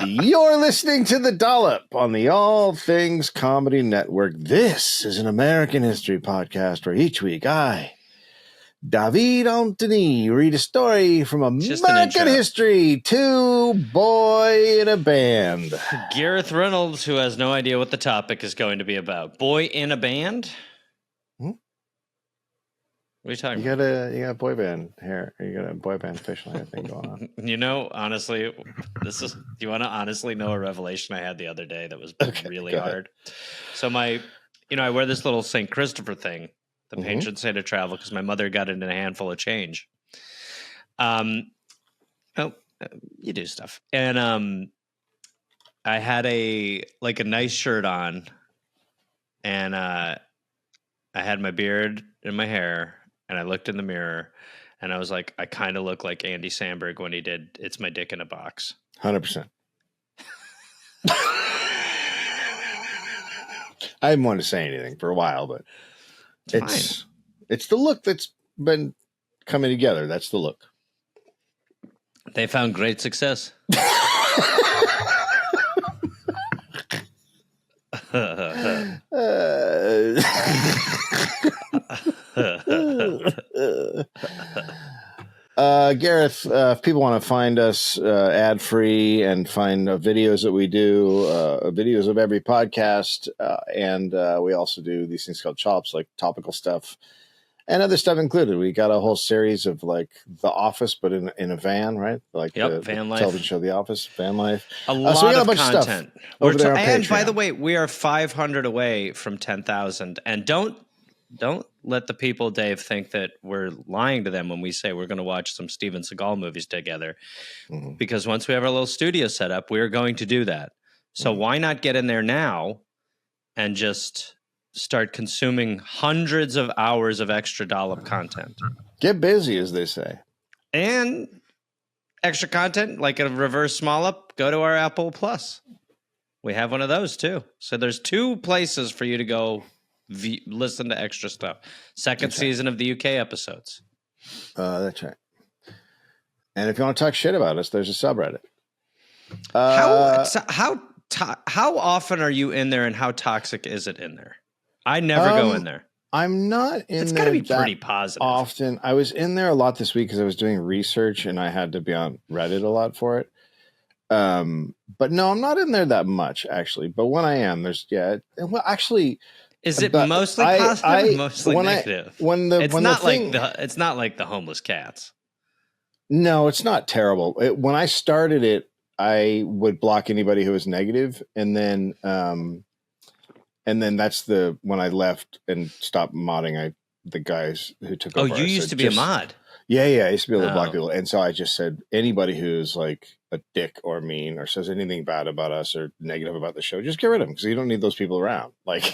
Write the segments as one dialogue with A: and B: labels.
A: You're listening to the Dollop on the All Things Comedy Network. This is an American history podcast where each week I, David Anthony, read a story from American history to Boy in a Band.
B: Gareth Reynolds, who has no idea what the topic is going to be about. Boy in a band? What are you talking about?
A: You got a boy band hair. You got a boy band facial hair thing going on.
B: You know, honestly, do you want to honestly know a revelation I had the other day that was really hard? So I wear this little St. Christopher thing, the patron saint of travel, because my mother got it in a handful of change. You do stuff. And I had a nice shirt on, and I had my beard and my hair, and I looked in the mirror, and I was like, I kind of look like Andy Samberg when he did It's My Dick in a Box.
A: 100%. I didn't want to say anything for a while, but it's the look that's been coming together. That's the look.
B: They found great success.
A: Gareth, if people want to find us ad-free and find videos that we do, videos of every podcast, and we also do these things called chops, like topical stuff and other stuff included. We got a whole series of like The Office, but in a van, right? Like the
B: Van life
A: television show The Office, van life.
B: A lot
A: so we got
B: of
A: a bunch
B: content.
A: Of stuff over there on
B: and
A: Patreon.
B: by the way, we are 500 away from 10,000. And don't let the people, Dave, think that we're lying to them when we say we're going to watch some Steven Seagal movies together. Because once we have our little studio set up, we're going to do that. So why not get in there now and just start consuming hundreds of hours of extra Dollop content?
A: Get busy, as they say.
B: And extra content, like a reverse small up, go to our Apple Plus. We have one of those too. So there's 2 places for you to go listen to extra stuff. Second season of the UK episodes.
A: That's right. And if you want to talk shit about us, there's a subreddit.
B: How often are you in there, and how toxic is it in there? I never go in there.
A: I'm not in
B: it's
A: there.
B: It's got to be pretty positive.
A: Often. I was in there a lot this week because I was doing research and I had to be on Reddit a lot for it. But no, I'm not in there that much, actually. But when I am, Is it
B: mostly positive or mostly negative? It's not like the homeless cats.
A: No, it's not terrible. When I started it, I would block anybody who was negative, and then that's when I left and stopped modding. The guys who took over.
B: Oh, you used to be a mod.
A: Yeah, I used to be able to block people, and so I just said anybody who's like a dick or mean or says anything bad about us or negative about the show, just get rid of them because you don't need those people around. Like.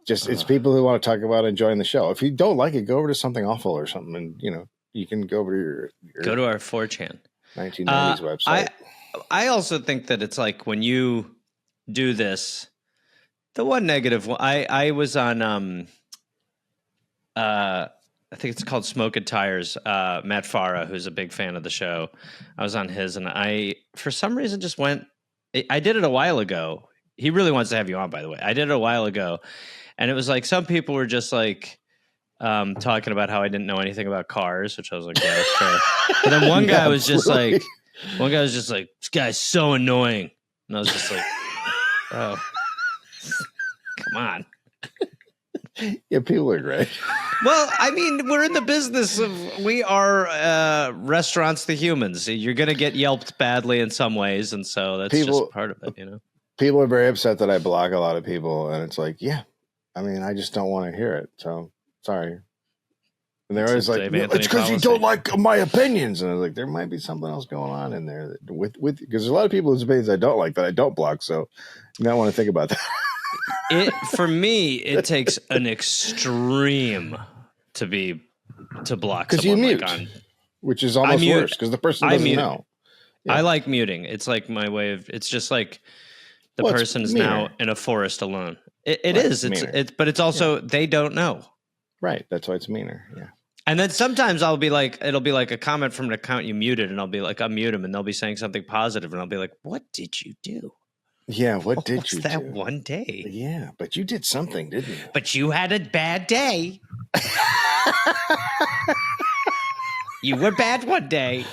A: It's people who want to talk about enjoying the show. If you don't like it, go over to something awful or something, and you can go over to your
B: go to our 4chan
A: 1990s website.
B: I also think that it's like when you do this, the one negative one. I was on I think it's called Smoke and Tires. Matt Farah, who's a big fan of the show, I was on his, and I for some reason just went. I did it a while ago. He really wants to have you on, by the way. I did it a while ago. And it was like some people were just like talking about how I didn't know anything about cars, which I was like, yeah, that's fair. But then one guy was just like, this guy's so annoying. And I was just like, oh, come on.
A: Yeah, people are great.
B: Well, I mean, we're in the business of, we are restaurants to humans. You're going to get yelped badly in some ways. And so that's just part of it,
A: People are very upset that I block a lot of people. And it's like, yeah, I mean, I just don't want to hear it. So sorry. And they're always like, it's because you don't like my opinions. And I was like, there might be something else going on in there with because there's a lot of people whose opinions I don't like that I don't block. So you might want to think about that.
B: For me, it takes an extreme to block
A: because you mute, which is almost worse because the person doesn't know.
B: Yeah. I like muting. It's like my way of. It's just like the person is now in a forest alone. It is. But it's also they don't know.
A: Right. That's why it's meaner. Yeah.
B: And then sometimes it'll be like a comment from an account you muted, and I'll be like, unmute him, and they'll be saying something positive, and I'll be like, what did you do?
A: Yeah, what did you do?
B: That one day?
A: Yeah, but you did something, didn't you?
B: But you had a bad day. You were bad one day.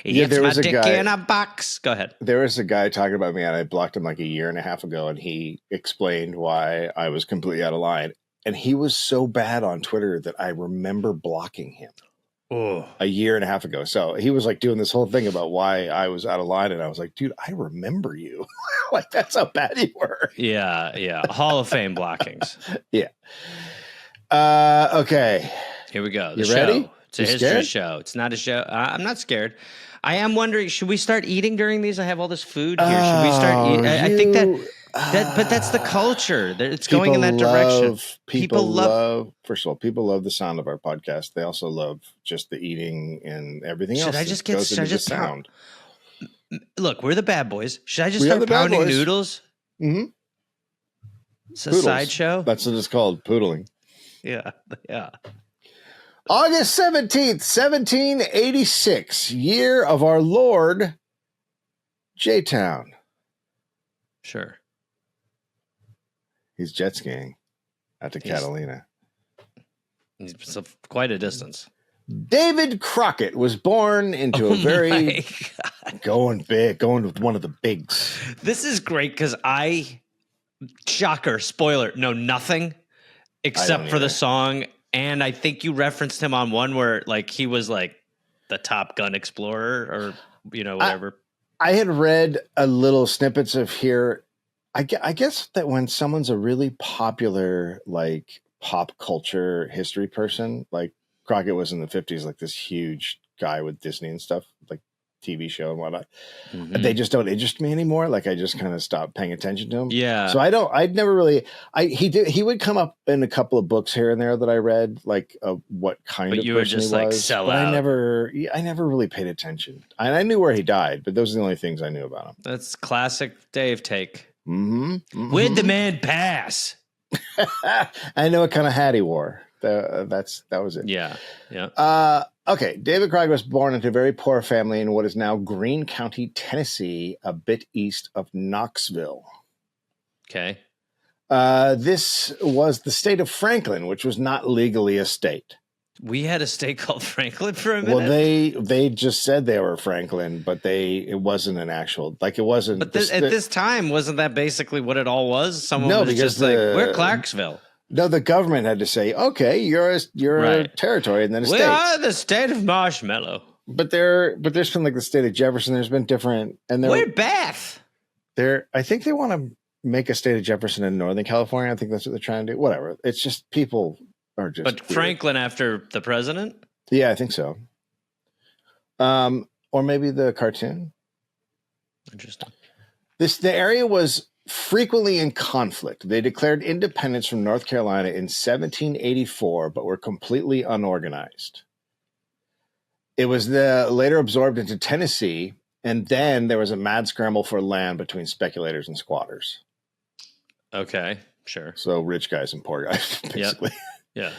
A: Yeah, there was a
B: dick
A: guy
B: in a box. Go ahead.
A: There was a guy talking about me, and I blocked him like a year and a half ago, and he explained why I was completely out of line. And he was so bad on Twitter that I remember blocking him a year and a half ago. So he was like doing this whole thing about why I was out of line, and I was like, dude, I remember you. Like, that's how bad you were.
B: Yeah. Hall of Fame blockings.
A: Yeah. Okay.
B: Here we go.
A: You ready?
B: It's a history show. It's not a show. I'm not scared. I am wondering, should we start eating during these? I have all this food here. Should we start eating? I think but that's the culture. It's going in that direction.
A: People love, first of all, people love the sound of our podcast. They also love just the eating and everything else. Should I just sound?
B: Look, we're the bad boys. Should I just start pounding noodles?
A: Mm-hmm.
B: It's a sideshow.
A: That's what it's called, poodling.
B: Yeah.
A: August 17th, 1786, year of our Lord, J-Town.
B: Sure.
A: He's jet skiing out to Catalina.
B: He's quite a distance.
A: David Crockett was born into a very going with one of the bigs.
B: This is great because shocker, spoiler, know nothing except for the song. And I think you referenced him on one where like he was like the Top Gun explorer or, whatever.
A: I had read a little snippets of here. I guess that when someone's a really popular, like pop culture history person, like Crockett was in the 50s, like this huge guy with Disney and stuff, like TV show and whatnot. Mm-hmm. They just don't interest me anymore. Like I just kind of stopped paying attention to him.
B: Yeah.
A: So he would come up in a couple of books here and there that I read, like what kind of person he was. But you were just like sell out. I never really paid attention. I knew where he died, but those are the only things I knew about him.
B: That's classic Dave take.
A: Mm-hmm. Mm-hmm.
B: Where'd the man pass?
A: I know what kind of hat he wore. That was it.
B: Yeah.
A: Okay, David Crockett was born into a very poor family in what is now Greene County, Tennessee, a bit east of Knoxville.
B: Okay.
A: This was the state of Franklin, which was not legally a state.
B: We had a state called Franklin for a minute.
A: Well, they just said they were Franklin, but it wasn't an actual, like it wasn't.
B: But at this time, wasn't that basically what it all was? Someone was just like, we're Clarksville.
A: No, the government had to say, okay, you're a territory and then a state.
B: We are the state of Marshmallow.
A: But there's been like the state of Jefferson. There's been different, and
B: we're Bath.
A: I think they want to make a state of Jefferson in Northern California. I think that's what they're trying to do. Whatever. It's just people are just.
B: But weird. Franklin after the president?
A: Yeah, I think so. Or maybe the cartoon.
B: Interesting.
A: The area was frequently in conflict. They declared independence from North Carolina in 1784, but were completely unorganized. It was later absorbed into Tennessee, and then there was a mad scramble for land between speculators and squatters.
B: Okay, sure.
A: So rich guys and poor guys, basically.
B: Yep. Yeah.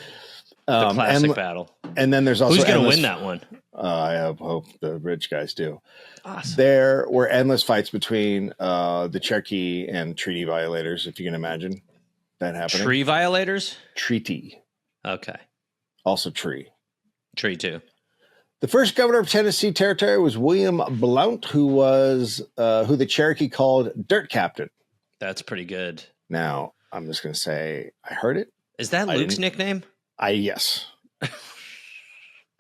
B: The classic battle.
A: And then there's also
B: who's going to win that one?
A: I hope the rich guys do.
B: Awesome.
A: There were endless fights between the Cherokee and treaty violators, if you can imagine that happening.
B: Tree violators?
A: Treaty.
B: Okay.
A: Also tree.
B: Tree too.
A: The first governor of Tennessee Territory was William Blount, who the Cherokee called Dirt Captain.
B: That's pretty good.
A: Now, I'm just going to say, I heard it.
B: Is that Luke's nickname?
A: Yes.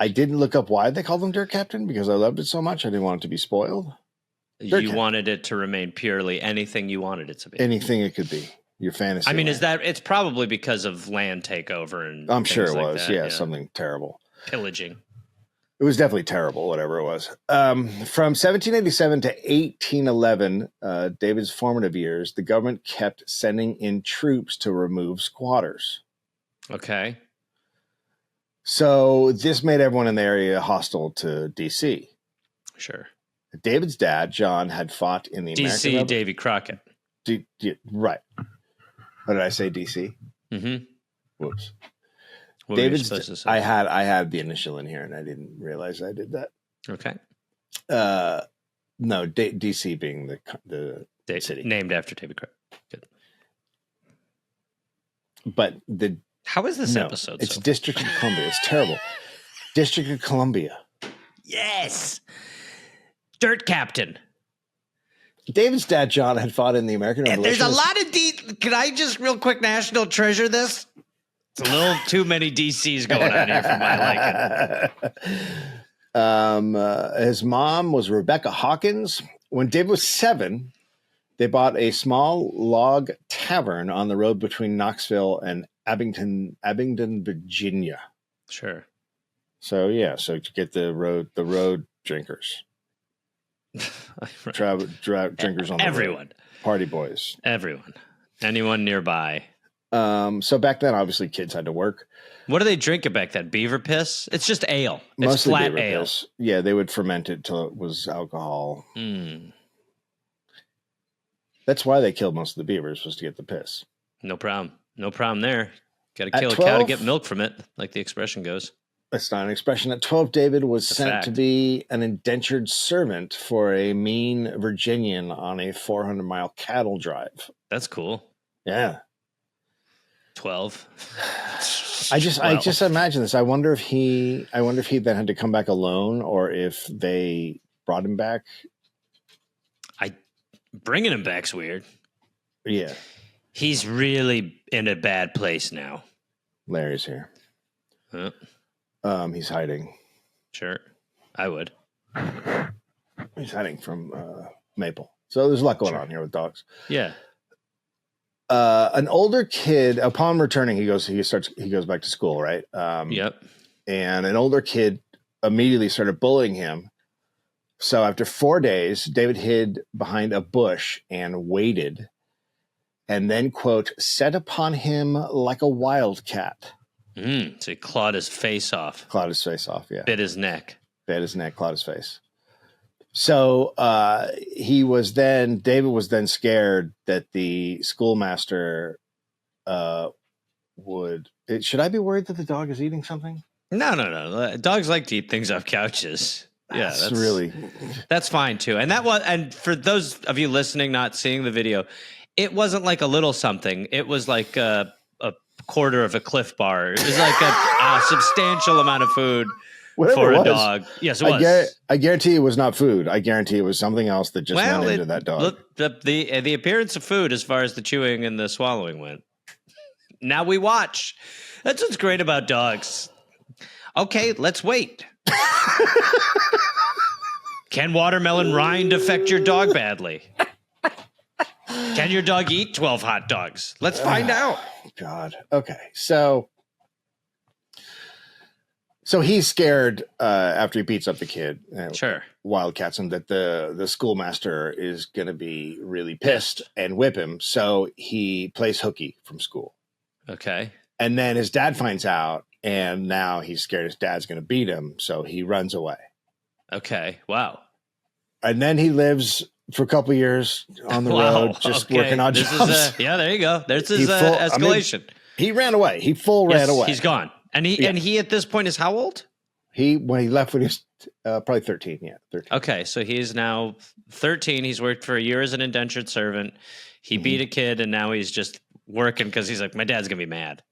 A: I didn't look up why they called him Dirt Captain because I loved it so much. I didn't want it to be spoiled.
B: You wanted it to remain purely anything you wanted it to be.
A: Anything it could be. Your fantasy.
B: I mean, it's probably because of land takeover and
A: I'm sure it
B: like
A: was.
B: That,
A: yeah, something terrible.
B: Pillaging.
A: It was definitely terrible, whatever it was. From 1787 to 1811, David's formative years, the government kept sending in troops to remove squatters.
B: Okay.
A: So this made everyone in the area hostile to D.C.
B: Sure.
A: David's dad, John, had fought in the
B: D.C.
A: American
B: Davy Crockett.
A: Right. What did I say, D.C.?
B: Mm-hmm.
A: Whoops.
B: What were you
A: David's.
B: supposed to say?
A: I had the initial in here, and I didn't realize I did that.
B: Okay.
A: No, DC being the city
B: named after Davy Crockett. Good.
A: But
B: how is this episode?
A: It's District of Columbia. It's terrible. District of Columbia.
B: Yes. Dirt Captain.
A: David's dad, John, had fought in the American Revolution.
B: There's a lot of Can I just real quick national treasure this? It's a little too many DCs going on here for my
A: liking. His mom was Rebecca Hawkins. When David was 7, they bought a small log tavern on the road between Knoxville and Abingdon, Virginia.
B: Sure.
A: So to get the road drinkers. Drinkers on the road. Party boys.
B: Everyone. Anyone nearby.
A: So back then, obviously, kids had to work.
B: What do they drink back then? Beaver piss? It's just ale. It's
A: mostly
B: flat
A: beaver
B: ale.
A: Piss. Yeah, they would ferment it till it was alcohol. That's why they killed most of the beavers, was to get the piss.
B: No problem. No problem there. Got to kill a cow to get milk from it, like the expression goes.
A: That's not an expression. At 12, David was sent to be an indentured servant for a mean Virginian on a 400-mile cattle drive.
B: That's cool.
A: Yeah.
B: 12.
A: I just imagine this. I wonder if he then had to come back alone, or if they brought him back.
B: Bringing him back's weird.
A: Yeah.
B: He's really in a bad place now.
A: Larry's here.
B: Huh?
A: He's hiding.
B: Sure. I would.
A: He's hiding from Maple. So there's a lot going on here with dogs.
B: Yeah.
A: An older kid, upon returning, he goes back to school, right?
B: Yep.
A: And an older kid immediately started bullying him. So after 4 days, David hid behind a bush and waited, and then, quote, set upon him like a wildcat.
B: So he clawed his face off.
A: Yeah.
B: Bit his neck,
A: clawed his face. So David was then scared that the schoolmaster should I be worried that the dog is eating something?
B: No. Dogs like to eat things off couches. Yeah, that's fine too. And for those of you listening, not seeing the video, it wasn't like a little something. It was like a quarter of a Cliff Bar. It was like a substantial amount of food for a dog. Yes, it was.
A: I guarantee it was not food. I guarantee it was something else that just went into that dog.
B: Look, the appearance of food as far as the chewing and the swallowing went. Now we watch. That's what's great about dogs. Okay, let's wait. Can watermelon rind affect your dog badly? Can your dog eat 12 hot dogs? Let's find out.
A: God. Okay. So he's scared after he beats up the kid.
B: Sure.
A: Wildcats him, that the schoolmaster is going to be really pissed and whip him. So he plays hooky from school.
B: Okay.
A: And then his dad finds out, and now he's scared his dad's going to beat him. So he runs away.
B: Okay. Wow.
A: And then he lives for a couple of years on the road, just working on jobs.
B: There you go. There's his escalation.
A: He ran away. He ran away.
B: He's gone. And he at this point is how old?
A: When he left when he was probably 13. Yeah, 13.
B: Okay, so he's now 13. He's worked for a year as an indentured servant. He beat a kid, and now he's just working because he's like, my dad's gonna be mad.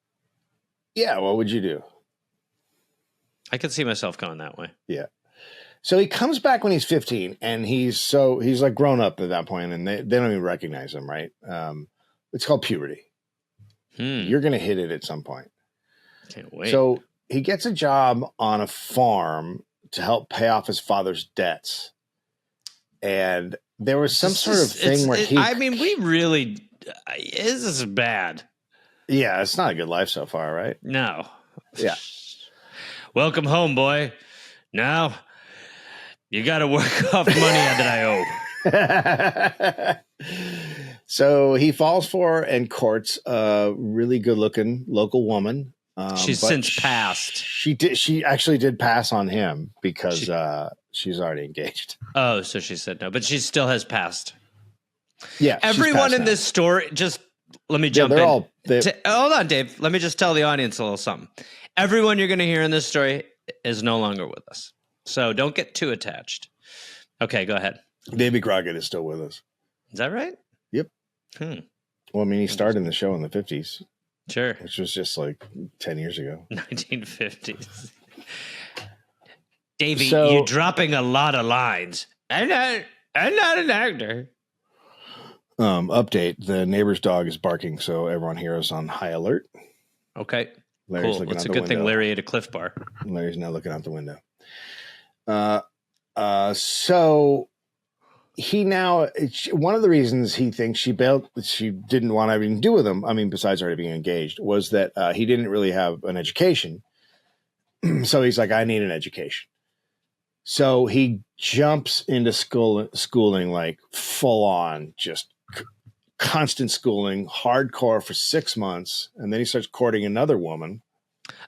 A: Yeah, what would you do?
B: I could see myself going that way.
A: Yeah. So he comes back when he's 15, and he's like grown up at that point, and they don't even recognize him, right? It's called puberty. You're going to hit it at some point.
B: Can't wait.
A: So he gets a job on a farm to help pay off his father's debts. And there was some sort of thing where
B: this is bad.
A: Yeah, it's not a good life so far, right?
B: No.
A: Yeah.
B: Welcome home, boy. Now you got to work off money that I owe.
A: So he falls for and courts a really good-looking local woman.
B: She's since passed.
A: She actually did pass on him because she's already engaged.
B: Oh, so she said no, but she still has passed.
A: Yeah.
B: Everyone in this story, just let me jump in.
A: Hold
B: on, Dave. Let me just tell the audience a little something. Everyone you're going to hear in this story is no longer with us. So don't get too attached. Okay, go ahead.
A: Davy Crockett is still with us.
B: Is that right?
A: Yep. Well, I mean, he started in the show in the 50s.
B: Sure.
A: Which was just like 10 years ago.
B: 1950s. Davy, you're dropping a lot of lines. I'm not an actor.
A: Update. The neighbor's dog is barking, so everyone here is on high alert.
B: Okay.
A: Larry's
B: cool. It's a good thing Larry ate a Cliff Bar.
A: Larry's now looking out the window. So he now, one of the reasons he thinks she didn't want anything to do with him, I mean, besides already being engaged, was that he didn't really have an education. So he's like, I need an education. So he jumps into schooling like full on, just constant schooling, hardcore for 6 months. And then he starts courting another woman.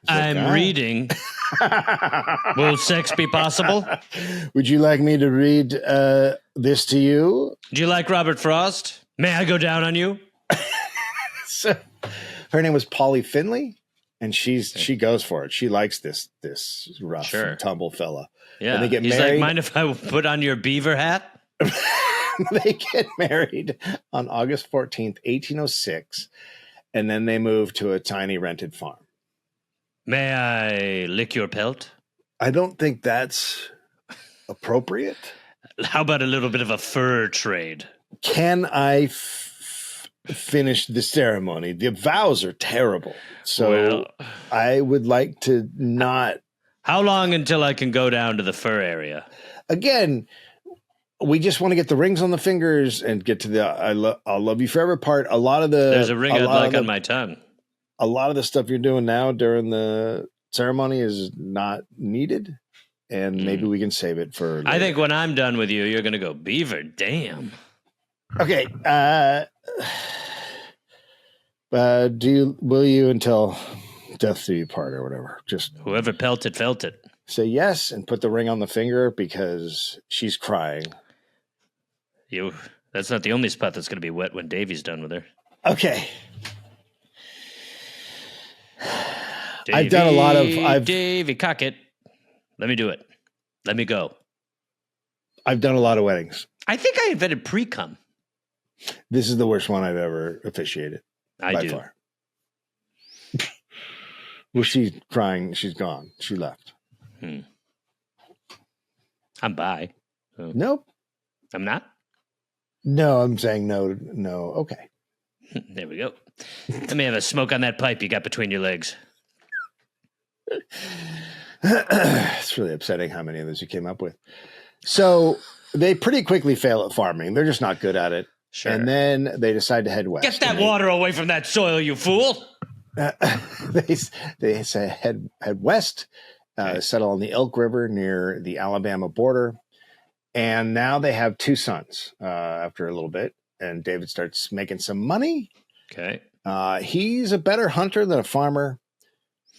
B: I'm reading. Will sex be possible?
A: Would you like me to read this to you?
B: Do you like Robert Frost? May I go down on you?
A: So, her name was Polly Finley, and she goes for it. She likes this rough and tumble fella.
B: Yeah,
A: and they get
B: he's
A: married.
B: Like, mind if I put on your beaver hat?
A: They get married on August 14th, 1806, and then they move to a tiny rented farm.
B: May I lick your pelt?
A: I don't think that's appropriate.
B: How about a little bit of a fur trade?
A: Can I finish the ceremony? The vows are terrible. So I would like to not.
B: How long until I can go down to the fur area?
A: Again, we just want to get the rings on the fingers and get to the I'll love you forever part. A lot of
B: there's a ring I'd like on my tongue.
A: A lot of the stuff you're doing now during the ceremony is not needed, and maybe we can save it for later.
B: I think when I'm done with you, you're going to go, beaver, damn.
A: Okay. Will you until death do you part or whatever? Just
B: whoever pelted felt it.
A: Say yes and put the ring on the finger because she's crying.
B: That's not the only spot that's going to be wet when Davy's done with her.
A: Okay. I've done a lot of
B: Davy Crockett. Let me do it. Let me go.
A: I've done a lot of weddings.
B: I think I invented pre-cum.
A: This is the worst one I've ever officiated. By far. Well, she's crying. She's gone. She left.
B: I'm bi. So.
A: Nope.
B: I'm not?
A: No, I'm saying no. Okay.
B: There we go. Let me have a smoke on that pipe you got between your legs.
A: It's really upsetting how many of those you came up with. So they pretty quickly fail at farming. They're just not good at it.
B: Sure.
A: And then they decide to head west.
B: Get that water away from that soil, you fool.
A: They say head west, settle on the Elk River near the Alabama border. And now they have 2 sons after a little bit. And David starts making some money.
B: Okay.
A: He's a better hunter than a farmer.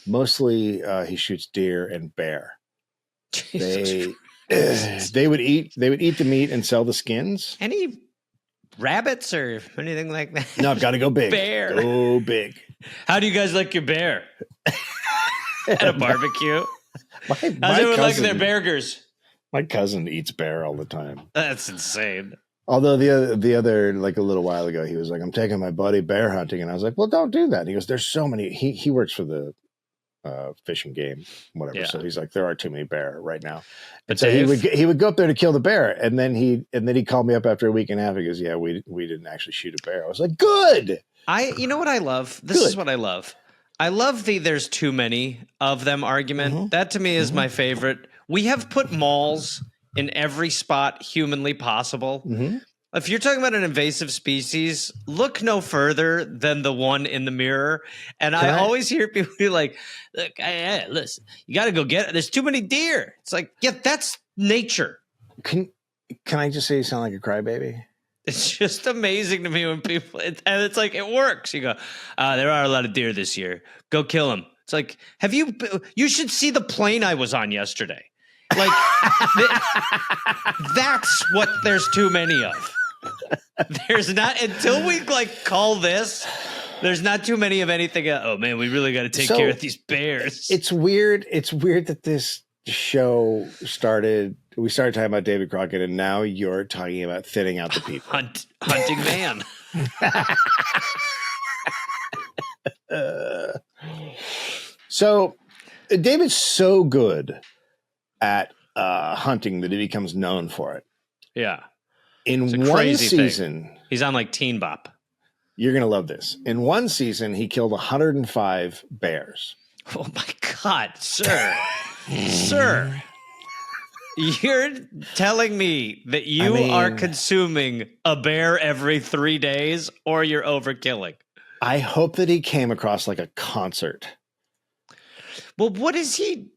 A: Mostly he shoots deer and bear. They would eat the meat and sell the skins.
B: Any rabbits or anything like that?
A: No, I've got to go big.
B: Bear.
A: Go big.
B: How do you guys like your bear? At a barbecue? How's everyone like their burgers?
A: My cousin eats bear all the time.
B: That's insane.
A: Although the other like a little while ago, he was like, I'm taking my buddy bear hunting. And I was like, well, don't do that. And he goes, there's so many. He works for the Fish and Game, whatever. Yeah. So he's like, there are too many bear right now. And so he would go up there to kill the bear, and then he called me up after a week and a half. He goes, yeah, we didn't actually shoot a bear. I was like, good.
B: You know what I love? This is what I love. I love the there's too many of them argument. Mm-hmm. That to me is my favorite. We have put malls in every spot humanly possible. Mm-hmm. If you're talking about an invasive species, look no further than the one in the mirror. And I always hear people be like, look, listen, you got to go get it. There's too many deer. It's like, yeah, that's nature.
A: Can I just say you sound like a crybaby?
B: It's just amazing to me when people, and it's like, it works. You go, there are a lot of deer this year. Go kill them. It's like, you should see the plane I was on yesterday. Like, that's what there's too many of. There's not, until we like call this, there's not too many of anything. Oh man, we really got to take care of these bears.
A: It's weird. It's weird that this show started. We started talking about Davy Crockett, and now you're talking about thinning out the people.
B: Hunting man.
A: So David's so good at hunting that he becomes known for it.
B: Yeah.
A: In one season,
B: he's on like Teen Bop.
A: You're going to love this. In one season, he killed 105 bears.
B: Oh my God, sir. Sir. You're telling me that you are consuming a bear every 3 days, or you're overkilling?
A: I hope that he came across like a concert.
B: Well, what is he?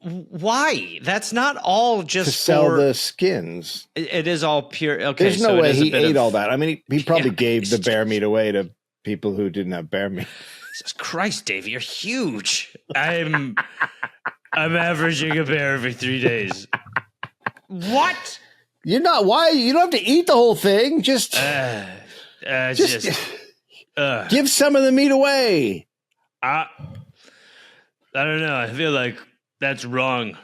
B: Why? That's not all just
A: to sell the skins.
B: It is all pure. Okay,
A: there's no way he ate all that. I mean, he probably gave the bear meat away to people who didn't have bear meat.
B: Jesus Christ, Davey, you're huge. I'm averaging a bear every 3 days. What?
A: You're not. Why? You don't have to eat the whole thing. Just give some of the meat away.
B: I don't know. I feel like that's wrong.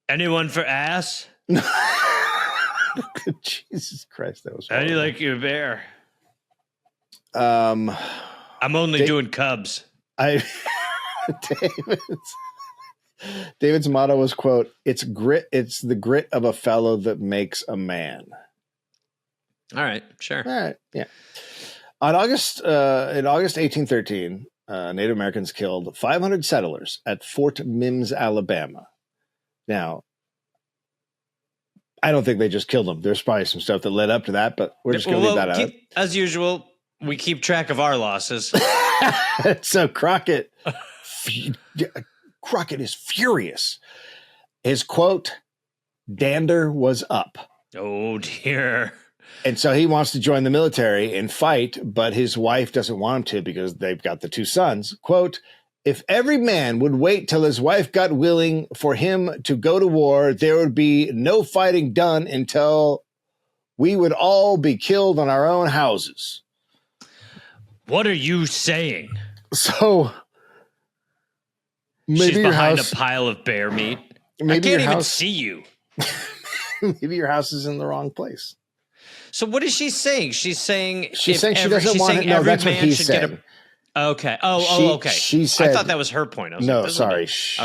B: Anyone for ass?
A: Jesus Christ, that was
B: horrible. How do you like your bear?
A: I'm
B: only doing cubs.
A: David's motto was, quote, "It's grit. It's the grit of a fellow that makes a man."
B: All right, sure.
A: All right, yeah. In August 1813, Native Americans killed 500 settlers at Fort Mims, Alabama. Now, I don't think they just killed them. There's probably some stuff that led up to that, but we're just going to leave that out.
B: As usual, we keep track of our losses.
A: So Crockett is furious. His quote, "Dander was up."
B: Oh, dear.
A: And so he wants to join the military and fight, but his wife doesn't want him to because they've got the two sons. Quote, "If every man would wait till his wife got willing for him to go to war, there would be no fighting done until we would all be killed on our own houses."
B: What are you saying?
A: So maybe
B: she's behind a pile of bear meat. I can't even see you.
A: Maybe your house is in the wrong place.
B: So what is she saying? She's saying
A: she doesn't want it. No, that's what he said.
B: Okay. Okay.
A: She said.
B: I thought that was her point.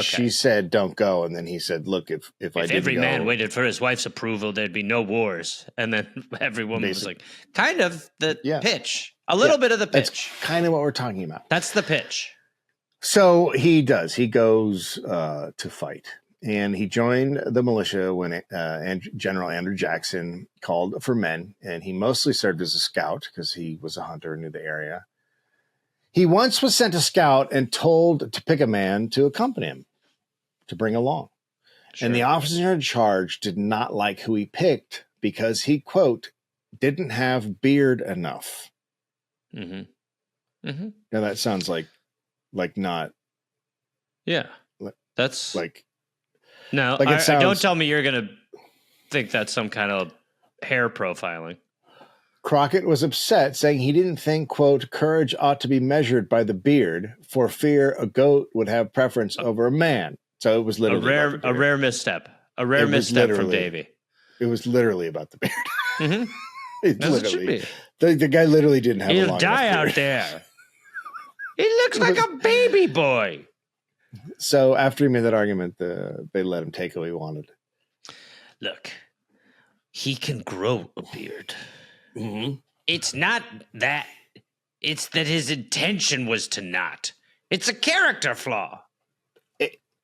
A: She said, "Don't go," and then he said, "Look, if
B: every man waited for his wife's approval, there'd be no wars." And then every woman was like, "Kind of the pitch, a little bit of the pitch."
A: That's kind of what we're talking about.
B: That's the pitch.
A: So he does. He goes to fight. And he joined the militia when General Andrew Jackson called for men, and he mostly served as a scout because he was a hunter and knew the area. He once was sent a scout and told to pick a man to accompany him, to bring along. Sure. And the officer in charge did not like who he picked because he, quote, "didn't have beard enough." Mm-hmm. Mm-hmm. Now that sounds like not.
B: Yeah, that's
A: like.
B: No, don't tell me you're going to think that's some kind of hair profiling.
A: Crockett was upset, saying he didn't think, quote, "courage ought to be measured by the beard, for fear a goat would have preference over a man." So it was literally
B: a rare misstep. A rare misstep from Davy.
A: It was literally about the beard.
B: Mm-hmm.
A: It should be. The guy literally didn't have a long
B: He'll die out there. He looks like a baby boy.
A: So after he made that argument, they let him take what he wanted.
B: Look, he can grow a beard. Mm-hmm. It's not that. It's that his intention was to not. It's a character flaw.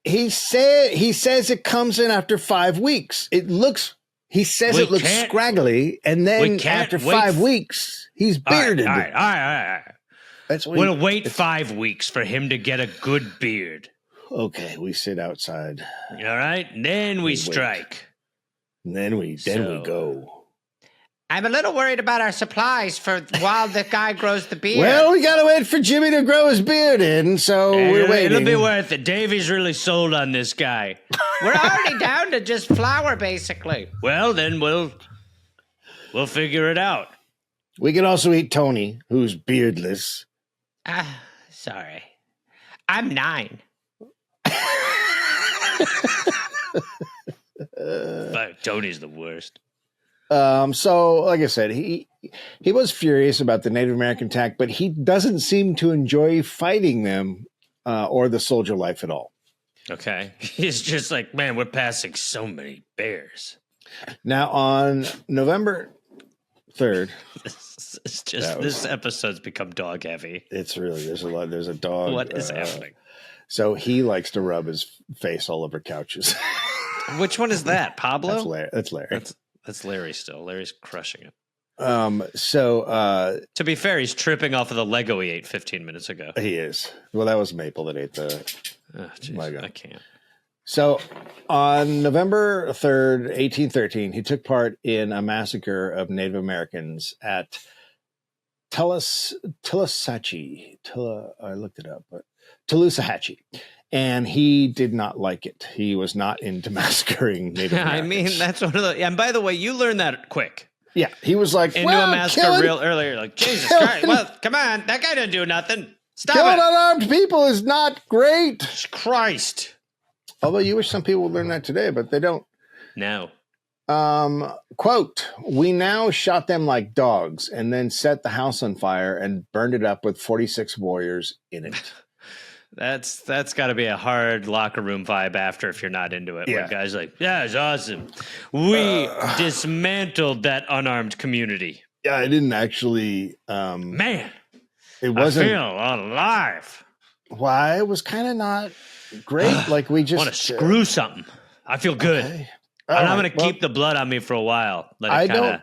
A: He says it comes in after 5 weeks. It looks scraggly, and then after 5 weeks, he's bearded.
B: All right. We'll wait 5 weeks for him to get a good beard.
A: Okay, we sit outside.
B: All right, then we strike.
A: And then we go.
B: I'm a little worried about our supplies for while the guy grows the beard.
A: Well, we gotta wait for Jimmy to grow his beard in, so we're waiting.
B: It'll be worth it. Davy's really sold on this guy. We're already down to just flour, basically. Well, then we'll We'll figure it out.
A: We can also eat Tony, who's beardless.
B: Sorry. I'm 9. Tony's the worst.
A: So, like I said, he was furious about the Native American attack, but he doesn't seem to enjoy fighting them or the soldier life at all.
B: Okay. He's just like, man, we're passing so many bears.
A: Now, on November 3rd.
B: It's just this episode's become dog heavy.
A: It's really, there's a dog.
B: What is happening?
A: So he likes to rub his face all over couches.
B: Which one is that? Pablo?
A: That's Larry.
B: That's Larry still. Larry's crushing it.
A: To
B: be fair, he's tripping off of the Lego he ate 15 minutes ago.
A: He is. Well, that was Maple that ate the Lego.
B: I can't.
A: So on November 3rd, 1813, he took part in a massacre of Native Americans at Tallushatchee. I looked it up, but Tallushatchee. And he did not like it. He was not into massacring Native Americans.
B: I mean, that's one of the... And by the way, you learned that quick.
A: Yeah, he was like,
B: into a massacre real earlier. Like, Jesus Christ. Well, come on. That guy didn't do nothing. Stop it.
A: Killing unarmed people is not great.
B: Christ.
A: Although you wish some people would learn that today, but they don't.
B: No.
A: Quote, we now shot them like dogs and then set the house on fire and burned it up with 46 warriors in it.
B: That's got to be a hard locker room vibe after if you're not into it.
A: Yeah.
B: Where guys are like, yeah, it's awesome. We dismantled that unarmed community.
A: Yeah, I didn't actually.
B: Man,
A: it wasn't.
B: I feel alive.
A: Why? It was kind of not great. Like we just
B: want to screw something. I feel good.
A: Okay.
B: And I'm going to keep the blood on me for a while. Let it kind of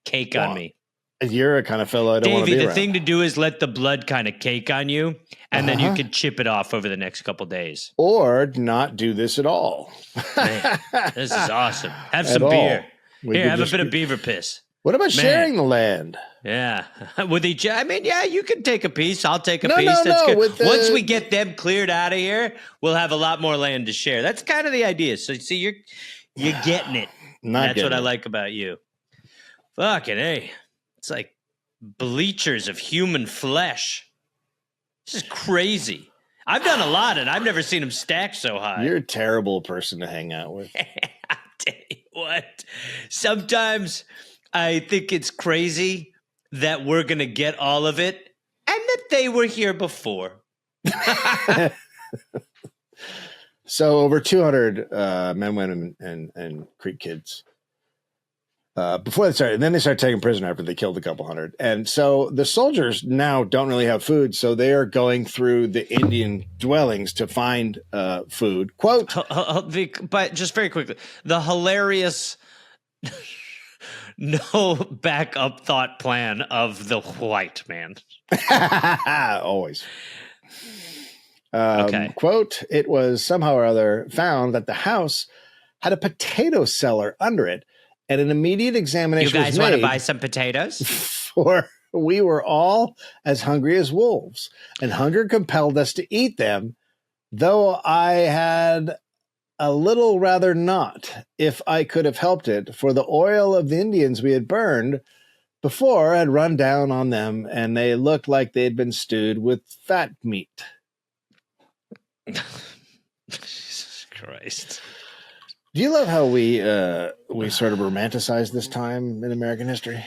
B: cake on me.
A: You're a kind of fellow I don't want to be
B: Davey,
A: around.
B: the thing to do is let the blood kind of cake on you, and then you can chip it off over the next couple days.
A: Or not do this at all.
B: Man, this is awesome. Have some beer. Here, have a bit of beaver piss.
A: What about sharing the land?
B: Yeah. With each, I mean, yeah, you can take a piece. I'll take a piece.
A: No,
B: That's good.
A: Once
B: we get them cleared out of here, we'll have a lot more land to share. That's kind of the idea. So, see, you're getting it. That's what I like about you. Fucking A. It's like bleachers of human flesh. This is crazy. I've done a lot, and I've never seen them stacked so high.
A: You're a terrible person to hang out with.
B: I tell you what. Sometimes I think it's crazy that we're going to get all of it and that they were here before.
A: So over 200 men, women, and Creek kids before they started. And then they started taking prisoner after they killed a couple hundred. And so the soldiers now don't really have food. So they are going through the Indian dwellings to find food. Quote.
B: But just very quickly, the hilarious no backup thought plan of the white man.
A: Always.
B: Okay.
A: Quote, it was somehow or other found that the house had a potato cellar under it, and an immediate examination was made.
B: You guys want to buy some potatoes?
A: For we were all as hungry as wolves, and hunger compelled us to eat them, though I had a little rather not, if I could have helped it, for the oil of the Indians we had burned before had run down on them, and they looked like they had been stewed with fat meat.
B: Jesus Christ.
A: Do you love how we sort of romanticize this time in American history?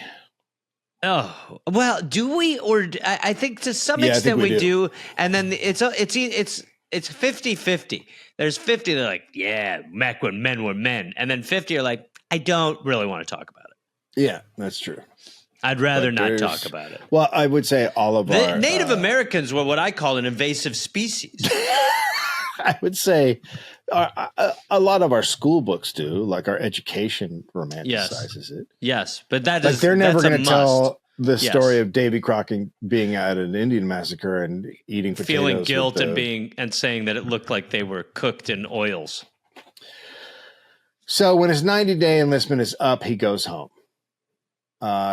B: Oh, well, do we? Or I think to some extent we do. And then it's 50-50. There's 50 that are like, yeah, back when men were men. And then 50 are like, I don't really want to talk about it.
A: Yeah, that's true.
B: I'd rather not talk about it.
A: Well, I would say all of our
B: Native Americans were what I call an invasive species.
A: I would say a lot of our school books do, like our education romanticizes it.
B: Yes, but that
A: like
B: is
A: they're never going to tell the
B: Yes.
A: story of Davy Crockett being at an Indian massacre and eating potatoes,
B: feeling guilt and saying that it looked like they were cooked in oils.
A: So when his 90-day enlistment is up, he goes home.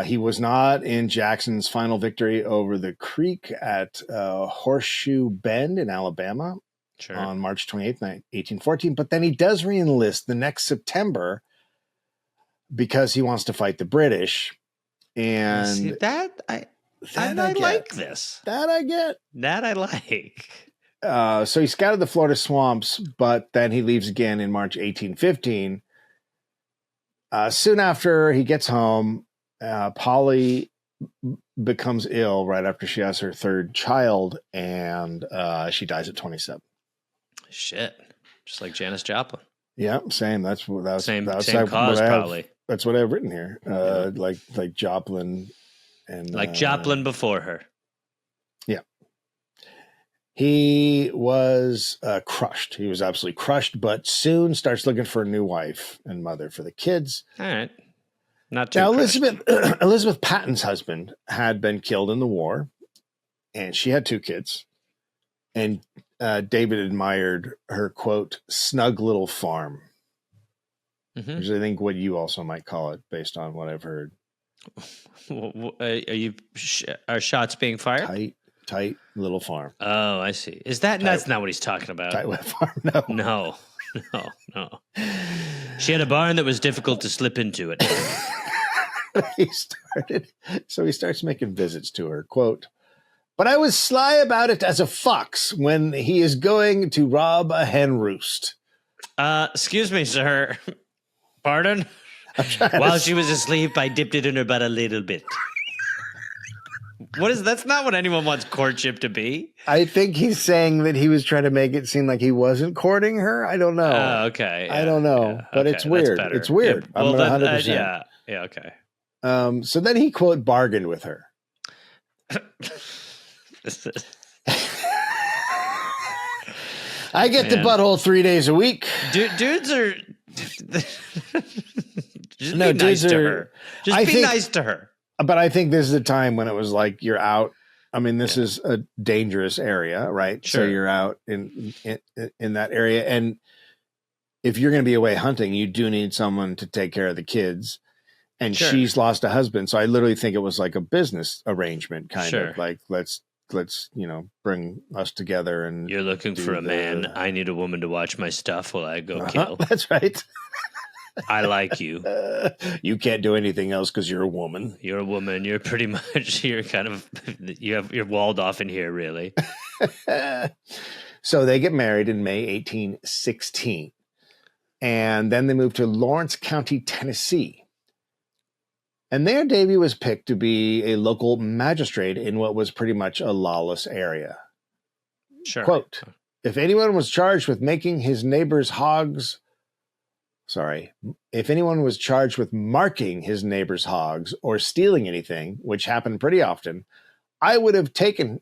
A: He was not in Jackson's final victory over the Creek at Horseshoe Bend in Alabama on March 28th, 1814. But then he does re-enlist the next September because he wants to fight the British. And
B: see, that I like this.
A: That I get.
B: That I like.
A: So he scouted the Florida swamps, but then he leaves again in March 1815. Soon after he gets home, Polly becomes ill right after she has her third child, and she dies at 27.
B: Shit. Just like Janis Joplin.
A: Yeah, same. That's
B: same
A: cause,
B: probably.
A: That's what I have written here. Like Joplin and
B: like Joplin before her.
A: Yeah. He was crushed. He was absolutely crushed, but soon starts looking for a new wife and mother for the kids.
B: All right. Not too
A: now,
B: crushed.
A: Elizabeth Patton's husband had been killed in the war, and she had 2 kids. And David admired her, quote, snug little farm, which I think what you also might call it based on what I've heard.
B: Are shots being fired?
A: Tight little farm.
B: Oh, I see. Is that that's not what he's talking about?
A: Tight wet farm? No.
B: She had a barn that was difficult to slip into it.
A: He starts making visits to her, quote, but I was sly about it as a fox when he is going to rob a hen roost.
B: Excuse me, sir. Pardon? While she was asleep, I dipped it in her butt a little bit. That's not what anyone wants courtship to be.
A: I think he's saying that he was trying to make it seem like he wasn't courting her. I don't know.
B: Oh, okay. Yeah,
A: I don't know, but it's weird. It's weird.
B: Yeah, well,
A: I'm 100%.
B: Yeah, okay.
A: So then he, quote, bargained with her. I get the butthole 3 days a week.
B: Dudes are... Just be nice to her. Just be nice to her.
A: But I think this is a time when it was like you're out. I mean, this is a dangerous area, right?
B: Sure.
A: So you're out in that area. And if you're going to be away hunting, you do need someone to take care of the kids. And she's lost a husband. So I literally think it was like a business arrangement, kind of like, let's bring us together. And
B: you're looking for a man. I need a woman to watch my stuff while I go kill.
A: That's right.
B: I like you.
A: You can't do anything else because you're a woman.
B: You're a woman. You're pretty much, you're walled off in here, really.
A: So they get married in May 1816. And then they moved to Lawrence County, Tennessee. And there Davy was picked to be a local magistrate in what was pretty much a lawless area.
B: Sure.
A: Quote, if anyone was charged with marking his neighbor's hogs or stealing anything, which happened pretty often, I would have taken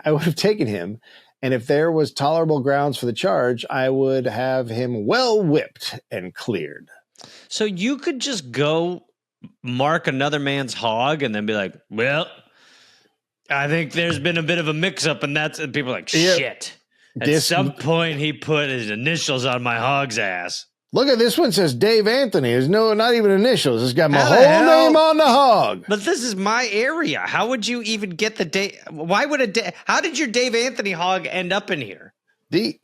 A: him, and if there was tolerable grounds for the charge, I would have him well whipped and cleared.
B: So you could just go mark another man's hog and then be like, well, I think there's been a bit of a mix-up, and people are like, shit. At some point, he put his initials on my hog's ass.
A: Look at this one, says Dave Anthony. There's not even initials. It's got my whole name on the hog.
B: But this is my area. How would you even get the Dave? How did your Dave Anthony hog end up in here?
A: He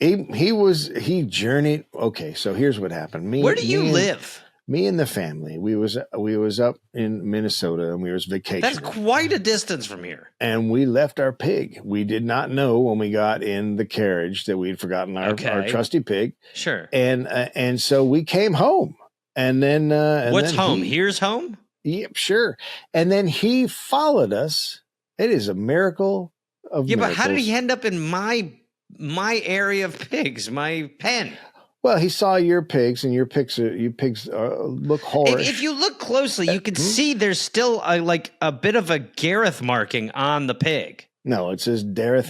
A: journeyed. Okay, so here's what happened.
B: Where do you live?
A: Me and the family. We was up in Minnesota, and we was vacationing.
B: That's quite a distance from here.
A: And we left our pig. We did not know when we got in the carriage that we'd forgotten our trusty pig.
B: Sure.
A: And so we came home. And then
B: what's home? Here's home?
A: Yep, sure. And then he followed us. It is a miracle of miracles.
B: But how did he end up in my area of pigs, my pen?
A: Well, he saw your pigs, and your pigs look horrid.
B: If you look closely, you can see there's still a bit of a Gareth marking on the pig.
A: No, it says Dareth.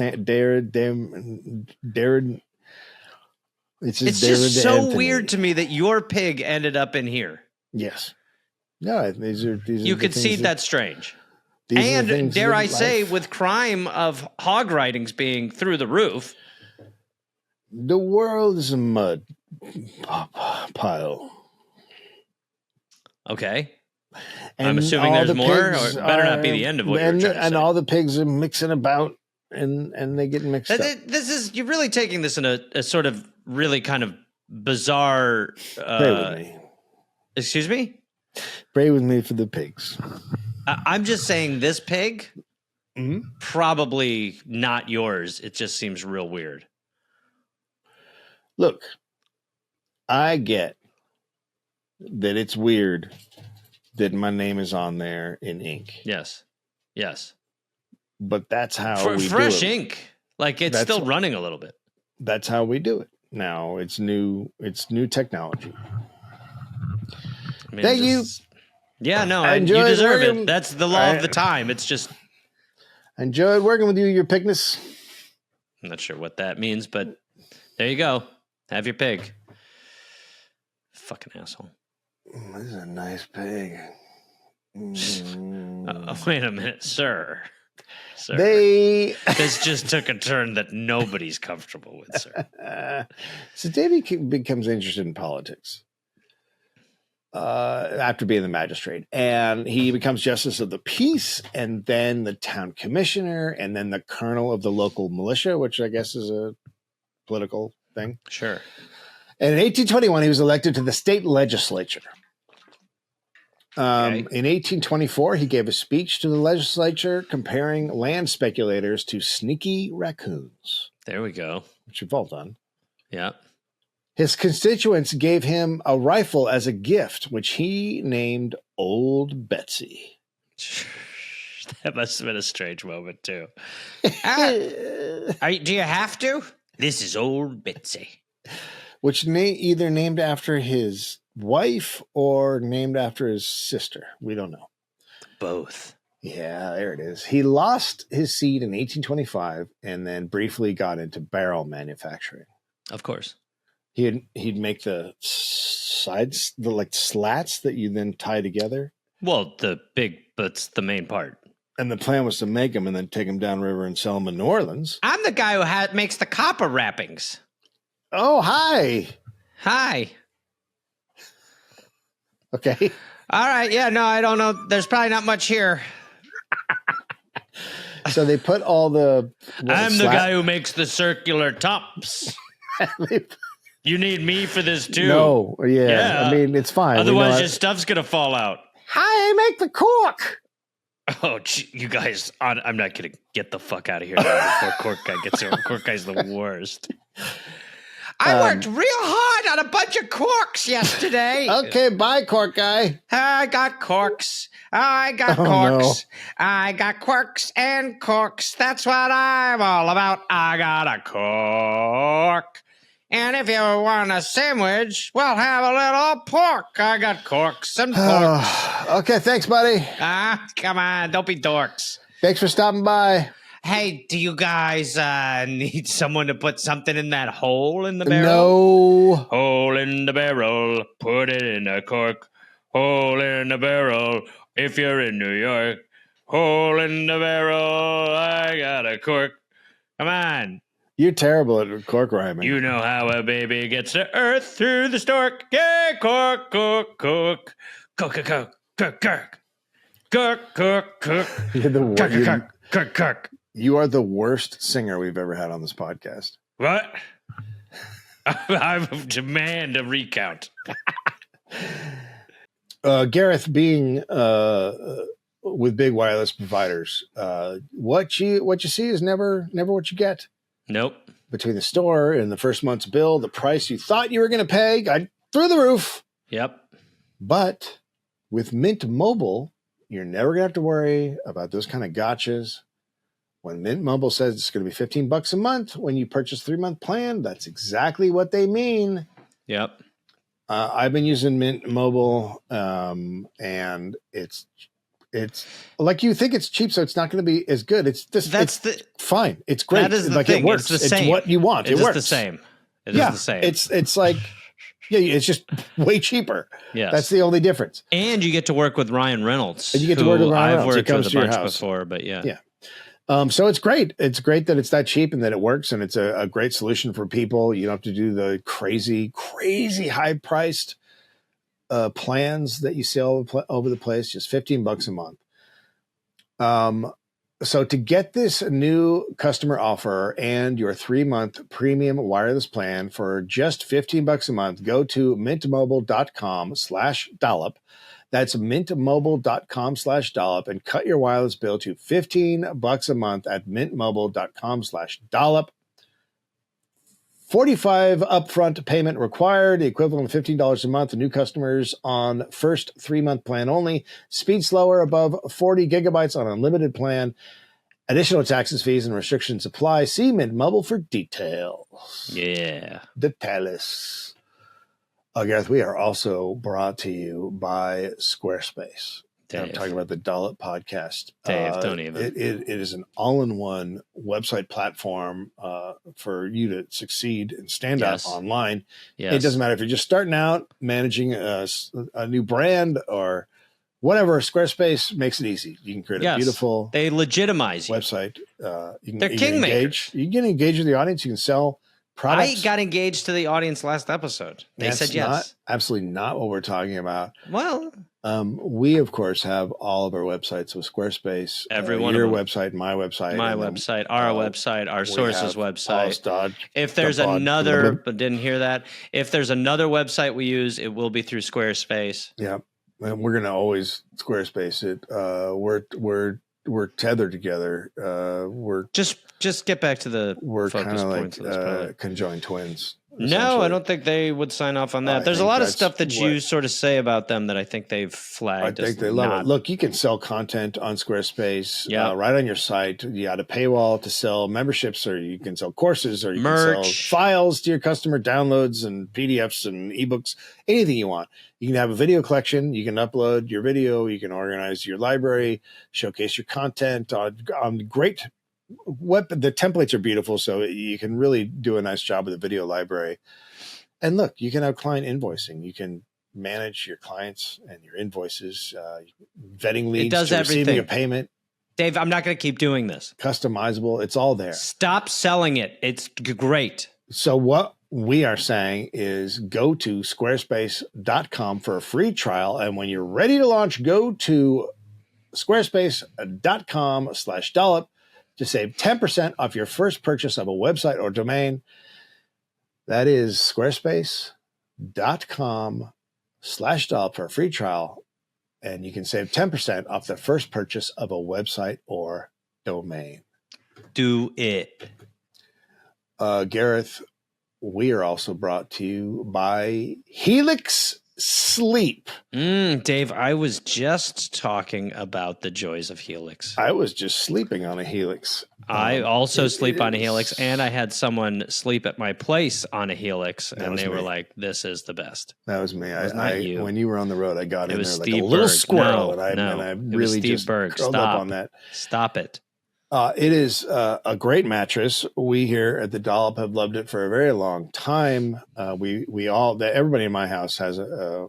A: It's
B: just so weird to me that your pig ended up in here.
A: Yes. No, these are.
B: You could see that's strange. And dare I say, with crime of hog ridings being through the roof,
A: the world is a mud pile.
B: Okay. And I'm assuming there's more, or it better not be the end of what you're trying to say.
A: And all the pigs are mixing about, and they get mixed up.
B: You're really taking this in a sort of really kind of bizarre.
A: Pray with me.
B: Excuse me?
A: Pray with me for the pigs.
B: I'm just saying this pig,
A: Mm-hmm.
B: probably not yours. It just seems real weird.
A: Look, I get that it's weird that my name is on there in ink.
B: Yes.
A: But that's how we
B: fresh
A: do it.
B: ink. Like it's still running a little bit.
A: That's how we do it. Now it's new technology.
B: I mean,
A: Thank you.
B: Yeah, no, you deserve it. That's the law of the time. It's just
A: I enjoyed working with you, your pigness.
B: I'm not sure what that means, but there you go. Have your pig. Fucking asshole.
A: This is a nice pig.
B: Wait a minute, sir. This just took a turn that nobody's comfortable with, sir.
A: So Davy becomes interested in politics after being the magistrate, and he becomes justice of the peace, and then the town commissioner, and then the colonel of the local militia, which I guess is a political thing.
B: Sure.
A: And in 1821, he was elected to the state legislature. In 1824, he gave a speech to the legislature comparing land speculators to sneaky raccoons.
B: There we go.
A: Which you've all done.
B: Yeah.
A: His constituents gave him a rifle as a gift, which he named Old Betsy.
B: That must have been a strange moment, too. Do you have to? This is Old Betsy.
A: Which either named after his wife or named after his sister. We don't know.
B: Both.
A: Yeah, there it is. He lost his seat in 1825 and then briefly got into barrel manufacturing.
B: Of course.
A: He'd make the sides, the slats that you then tie together.
B: Well, that's the main part.
A: And the plan was to make them and then take them downriver and sell them in New Orleans.
B: I'm the guy who makes the copper wrappings.
A: Oh, hi.
B: Hi.
A: Okay.
B: All right. Yeah, no, I don't know. There's probably not much here.
A: So they put all the...
B: I'm the guy who makes the circular tops. You need me for this, too.
A: No. Yeah. I mean, it's fine.
B: Otherwise, your stuff's going to fall out.
A: I make the cork.
B: Oh, you guys, I'm not going to get the fuck out of here now before Cork Guy gets here. Cork Guy's the worst. I worked real hard on a bunch of corks yesterday.
A: Okay, bye, Cork Guy.
B: I got corks. I got corks. No. I got quirks and corks. That's what I'm all about. I got a cork. And if you want a sandwich, well, have a little pork. I got corks and porks.
A: Okay, thanks, buddy.
B: Come on, don't be dorks.
A: Thanks for stopping by.
B: Hey, do you guys need someone to put something in that hole in the barrel?
A: No.
B: Hole in the barrel, put it in a cork. Hole in the barrel, if you're in New York. Hole in the barrel, I got a cork. Come on.
A: You're terrible at cork rhyming.
B: You know how a baby gets to earth through the stork. Yeah, cork, cork, cork. Cork, cork, cork, cork, cork. Cork, cork, cork.
A: You're the worst.
B: Cork, cork, cork.
A: You are the worst singer we've ever had on this podcast.
B: What? I demand a recount.
A: Gareth, being with big wireless providers, what you see is never what you get.
B: Nope.
A: Between the store and the first month's bill, the price you thought you were going to pay got through the roof.
B: Yep.
A: But with Mint Mobile, you're never going to have to worry about those kind of gotchas. When Mint Mobile says it's going to be $15 a month when you purchase a 3-month plan, that's exactly what they mean.
B: Yep.
A: I've been using Mint Mobile, and it's like you think it's cheap, so it's not going to be as good. It's fine. It's great.
B: That is the
A: like
B: thing.
A: It works.
B: It's the same.
A: It's what you want.
B: It
A: works.
B: The same. It is the same.
A: It's like it's just way cheaper.
B: Yes.
A: That's the only difference.
B: And you get to work with Ryan Reynolds.
A: And you get to work with Ryan Reynolds.
B: I've worked with a bunch before, but yeah.
A: Yeah. So it's great. It's great that it's that cheap and that it works, and it's a great solution for people. You don't have to do the crazy high priced plans that you see all over the place. Just $15 a month. So to get this new customer offer and your 3-month premium wireless plan for just $15 a month, go to mintmobile.com/dollop. That's mintmobile.com/dollop and cut your wireless bill to $15 a month at mintmobile.com/dollop. $45 upfront payment required, the equivalent of $15 a month. New customers on first 3-month plan only. Speed slower above 40 gigabytes on unlimited plan. Additional taxes, fees, and restrictions apply. See Mint Mobile for details.
B: Yeah.
A: Details. Gareth, we are also brought to you by Squarespace. I'm talking about the Dollop podcast.
B: Dave, don't even.
A: It is an all-in-one website platform for you to succeed and stand out online. Yes. It doesn't matter if you're just starting out, managing a new brand or whatever. Squarespace makes it easy. You can create a beautiful.
B: They legitimize you.
A: Website.
B: They're kingmakers.
A: You can engage with the audience. You can sell products.
B: I got engaged to the audience last episode. They said yes.
A: Absolutely not what we're talking about.
B: Well.
A: We, of course, have all of our websites with Squarespace. Your website, my website.
B: My website, our website, our source's website. If there's another, but didn't hear that. If there's another website we use, it will be through Squarespace.
A: Yeah. And we're going to always Squarespace it. We're tethered together. We're
B: just get back to the
A: kind of like conjoined twins.
B: No, I don't think they would sign off on that. There's a lot of stuff that you sort of say about them that I think they've flagged.
A: I think they love it. Look, you can sell content on Squarespace right on your site. You got a paywall to sell memberships, or you can sell courses, or you can sell files to your customer, downloads and PDFs and ebooks, anything you want. You can have a video collection. You can upload your video. You can organize your library, showcase your content on great the templates are beautiful, so you can really do a nice job with the video library. And look, you can have client invoicing. You can manage your clients and your invoices, vetting leads, to receiving a payment.
B: Dave, I'm not going to keep doing this.
A: Customizable. It's all there.
B: Stop selling it. It's great.
A: So what we are saying is go to squarespace.com for a free trial. And when you're ready to launch, go to squarespace.com/dollop to save 10% off your first purchase of a website or domain. That is squarespace.com/dollop for a free trial. And you can save 10% off the first purchase of a website or domain.
B: Do it.
A: Gareth, we are also brought to you by Helix Sleep.
B: Dave, I was just talking about the joys of Helix.
A: I was just sleeping on a Helix.
B: I also sleep on a Helix, and I had someone sleep at my place on a Helix, and they were like, "This is the best."
A: That was me. When you were on the road, I got in there like
B: Steve
A: a little
B: Berg.
A: squirrel, and I really just curled up on that.
B: Stop it.
A: It is a great mattress. We here at the Dollop have loved it for a very long time. Everybody in my house has a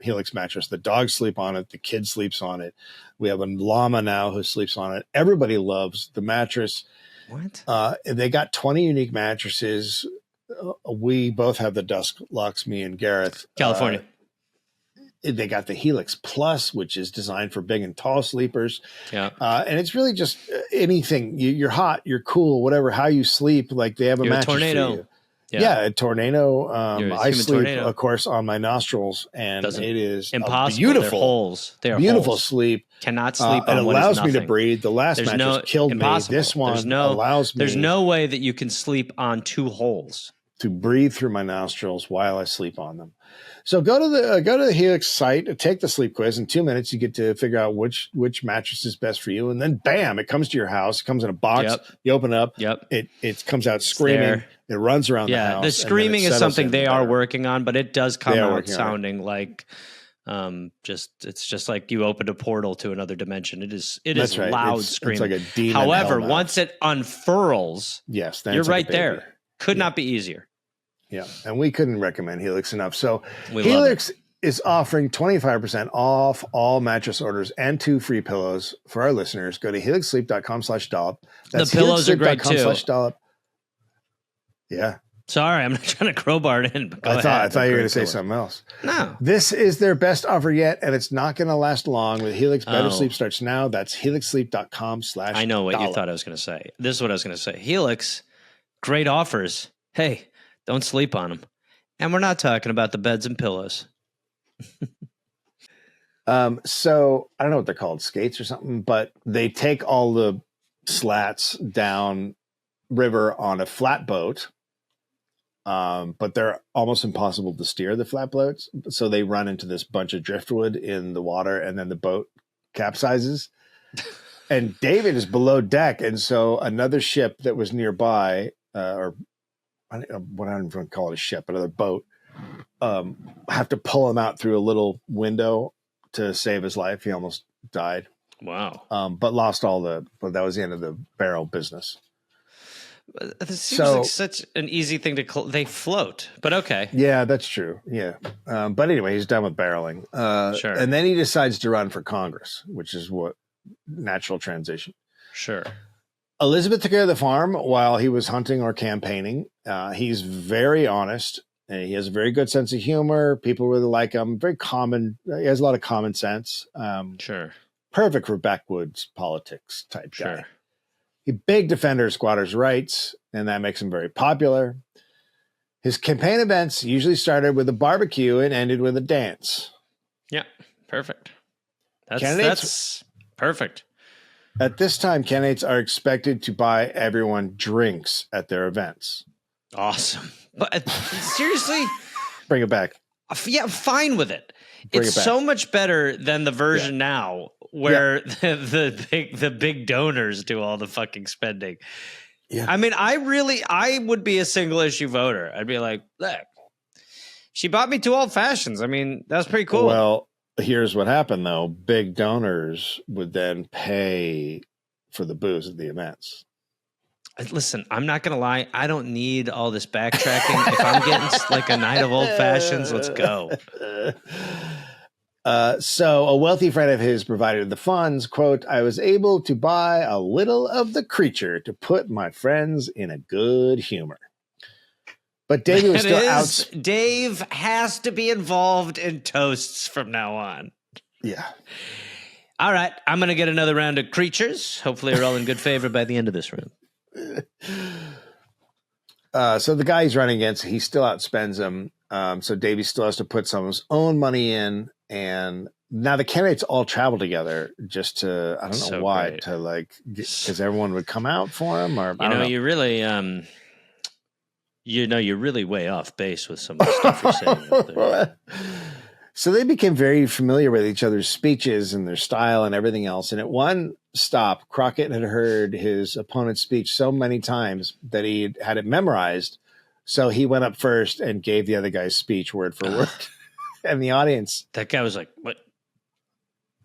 A: Helix mattress. The dogs sleep on it. The kid sleeps on it. We have a llama now who sleeps on it. Everybody loves the mattress.
B: What?
A: They got 20 unique mattresses. We both have the Dusk Lux, me and Gareth.
B: California.
A: They got the Helix Plus, which is designed for big and tall sleepers.
B: Yeah.
A: And it's really just anything. You're hot, you're cool, whatever, how you sleep. Like they have a mattress for you. Yeah, a tornado. I sleep, tornado. Of course, on my nostrils, and it is
B: impossible.
A: Beautiful.
B: They're holes. They're
A: beautiful
B: holes.
A: Sleep.
B: Cannot sleep on
A: it
B: what
A: allows
B: is
A: me to
B: nothing.
A: breathe. The last mattress killed
B: impossible.
A: me. This one allows me.
B: There's no way that you can sleep on two holes.
A: To breathe through my nostrils while I sleep on them. So go to the Helix site, take the sleep quiz. In 2 minutes, you get to figure out which mattress is best for you, and then bam, it comes to your house. It comes in a box.
B: Yep.
A: You open it up.
B: Yep.
A: It comes out screaming. It runs around the house.
B: The screaming is something they are working on, but it does come out sounding like it's just like you opened a portal to another dimension. It is
A: right.
B: Loud screaming.
A: It's like a demon.
B: However, once it unfurls,
A: yes,
B: you're right there. Could not be easier.
A: Yeah, and we couldn't recommend Helix enough. So Helix is offering 25% off all mattress orders and 2 free pillows for our listeners. Go to helixsleep.com/dollop.
B: The pillows are great too.
A: Yeah.
B: Sorry, I'm not trying to crowbar it in. But
A: I thought you were going to say something else.
B: No.
A: This is their best offer yet, and it's not going to last long. With Helix, better sleep starts now. That's helixsleep.com/dollop.
B: I know what you thought I was going to say. This is what I was going to say. Helix, great offers. Hey, don't sleep on them. And we're not talking about the beds and pillows.
A: So I don't know what they're called, skates or something, but they take all the slats down river on a flatboat. But they're almost impossible to steer, the flatboats. So they run into this bunch of driftwood in the water, and then the boat capsizes. And David is below deck. And so another ship that was nearby, or I don't know what I don't even call it a ship, another boat, have to pull him out through a little window to save his life. He almost died.
B: Wow.
A: But that was the end of the barrel business.
B: This seems like such an easy thing to they float, but okay.
A: Yeah, that's true. Yeah. But anyway, he's done with barreling.
B: Sure.
A: And then he decides to run for Congress, which is what natural transition.
B: Sure.
A: Elizabeth took care of the farm while he was hunting or campaigning. He's very honest. And he has a very good sense of humor. People really like him. Very common. He has a lot of common sense.
B: Sure.
A: Perfect for backwoods politics type
B: Sure.
A: guy. He big defender of squatters' rights, and that makes him very popular. His campaign events usually started with a barbecue and ended with a dance.
B: Yeah, perfect. That's perfect.
A: At this time, candidates are expected to buy everyone drinks at their events.
B: Awesome. But seriously?
A: Bring it back.
B: Yeah, I'm fine with it. It's so much better than the version now where the big donors do all the fucking spending. Yeah. I mean, I would be a single issue voter. I'd be like, look, she bought me 2 old fashions. I mean, that's pretty cool.
A: Well, here's what happened though. Big donors would then pay for the booze at the events.
B: Listen, I'm not going to lie. I don't need all this backtracking. If I'm getting like a night of old fashions, let's go.
A: So a wealthy friend of his provided the funds. Quote, I was able to buy a little of the creature to put my friends in a good humor. But Davey was still out.
B: Dave has to be involved in toasts from now on.
A: Yeah.
B: All right. I'm going to get another round of creatures. Hopefully we're all in good favor by the end of this round.
A: So the guy he's running against, he still outspends him. So Davey still has to put some of his own money in. And now the candidates all travel together just to, I don't know why, great. To like, because everyone would come out for him, or I don't know.
B: You really, you're really way off base with some of the stuff you're saying out there.
A: So they became very familiar with each other's speeches and their style and everything else. And at one stop, Crockett had heard his opponent's speech so many times that he had it memorized. So he went up first and gave the other guy's speech word for word. And the audience.
B: That guy was like, what?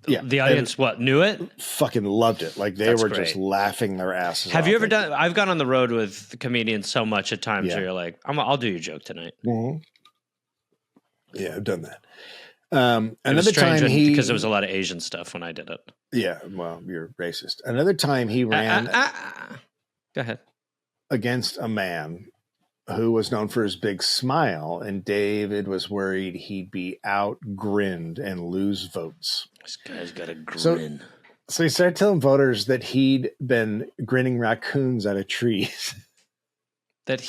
A: Yeah.
B: The audience, what, knew it?
A: Fucking loved it. Like they were just laughing their asses off.
B: Have you ever done, I've gone on the road with comedians so much at times where you're like, I'll do your joke tonight.
A: Mm-hmm. Yeah, I've done that.
B: Another time because there was a lot of Asian stuff when I did it.
A: Yeah, well, you're racist. Another time he ran
B: go ahead
A: against a man who was known for his big smile, and David was worried he'd be out-grinned and lose votes.
B: This guy's got a grin.
A: So he started telling voters that he'd been grinning raccoons out of trees.
B: That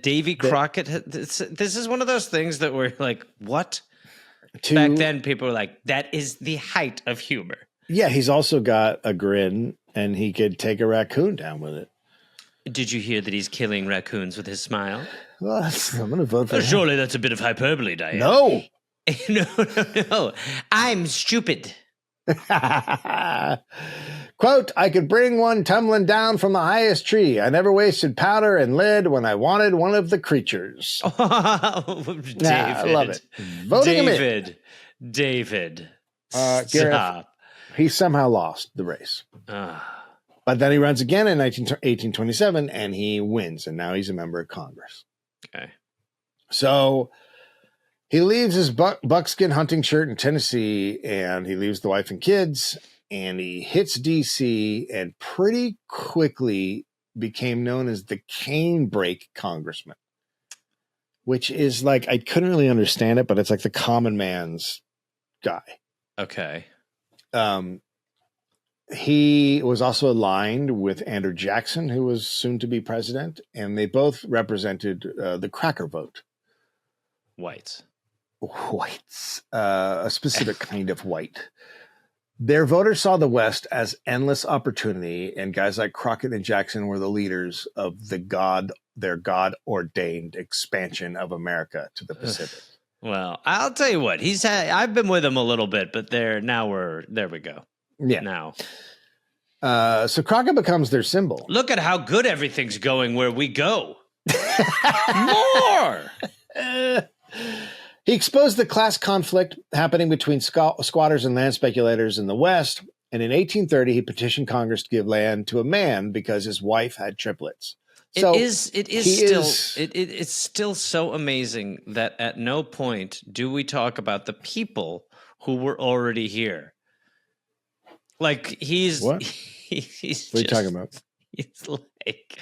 B: Davy Crockett this is one of those things that we're like, what? Back then, people were like, that is the height of humor.
A: Yeah, he's also got a grin, and he could take a raccoon down with it.
B: Did you hear that he's killing raccoons with his smile?
A: Well, I'm going to vote for him.
B: Surely that's a bit of hyperbole, Diane.
A: No.
B: No. I'm stupid.
A: Quote, I could bring one tumbling down from the highest tree. I never wasted powder and lead when I wanted one of the creatures.
B: David.
A: I love it. Voting
B: David.
A: Gareth, he somehow lost the race. But then he runs again in 1827 and he wins. And now he's a member of Congress.
B: Okay.
A: So he leaves his buckskin hunting shirt in Tennessee and he leaves the wife and kids. And he hits D.C. and pretty quickly became known as the cane brake congressman, which is like, I couldn't really understand it, but it's like the common man's guy.
B: Okay.
A: He was also aligned with Andrew Jackson, who was soon to be president, and they both represented the cracker vote.
B: Whites.
A: whites, a specific kind of white. Their voters saw the West as endless opportunity, and guys like Crockett and Jackson were the leaders of their God-ordained expansion of America to the Pacific.
B: Well, I'll tell you what, I've been with him a little bit, but there we go.
A: Yeah.
B: Now.
A: So Crockett becomes their symbol.
B: Look at how good everything's going where we go. More!
A: He exposed the class conflict happening between squatters and land speculators in the West, and in 1830 he petitioned Congress to give land to a man because his wife had triplets. So
B: it's still so amazing that at no point do we talk about the people who were already here. Like he's
A: what?
B: He's
A: what are you talking about?
B: He's like,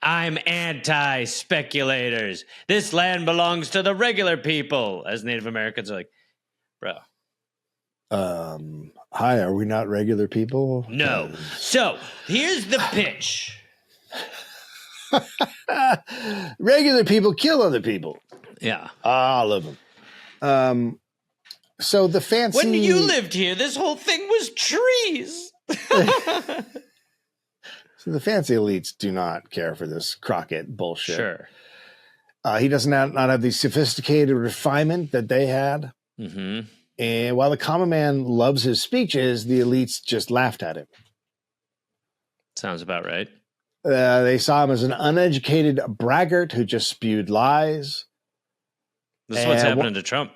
B: I'm anti-speculators. This land belongs to the regular people. As Native Americans are like, bro.
A: Hi, are we not regular people?
B: No. So here's the pitch.
A: Regular people kill other people.
B: Yeah.
A: All of them. So the fancy...
B: When you lived here, this whole thing was trees.
A: So the fancy elites do not care for this Crockett bullshit.
B: Sure.
A: He does not have the sophisticated refinement that they had.
B: Mm-hmm.
A: And while the common man loves his speeches, the elites just laughed at him.
B: Sounds about right.
A: They saw him as an uneducated braggart who just spewed lies.
B: This is what's happening to Trump.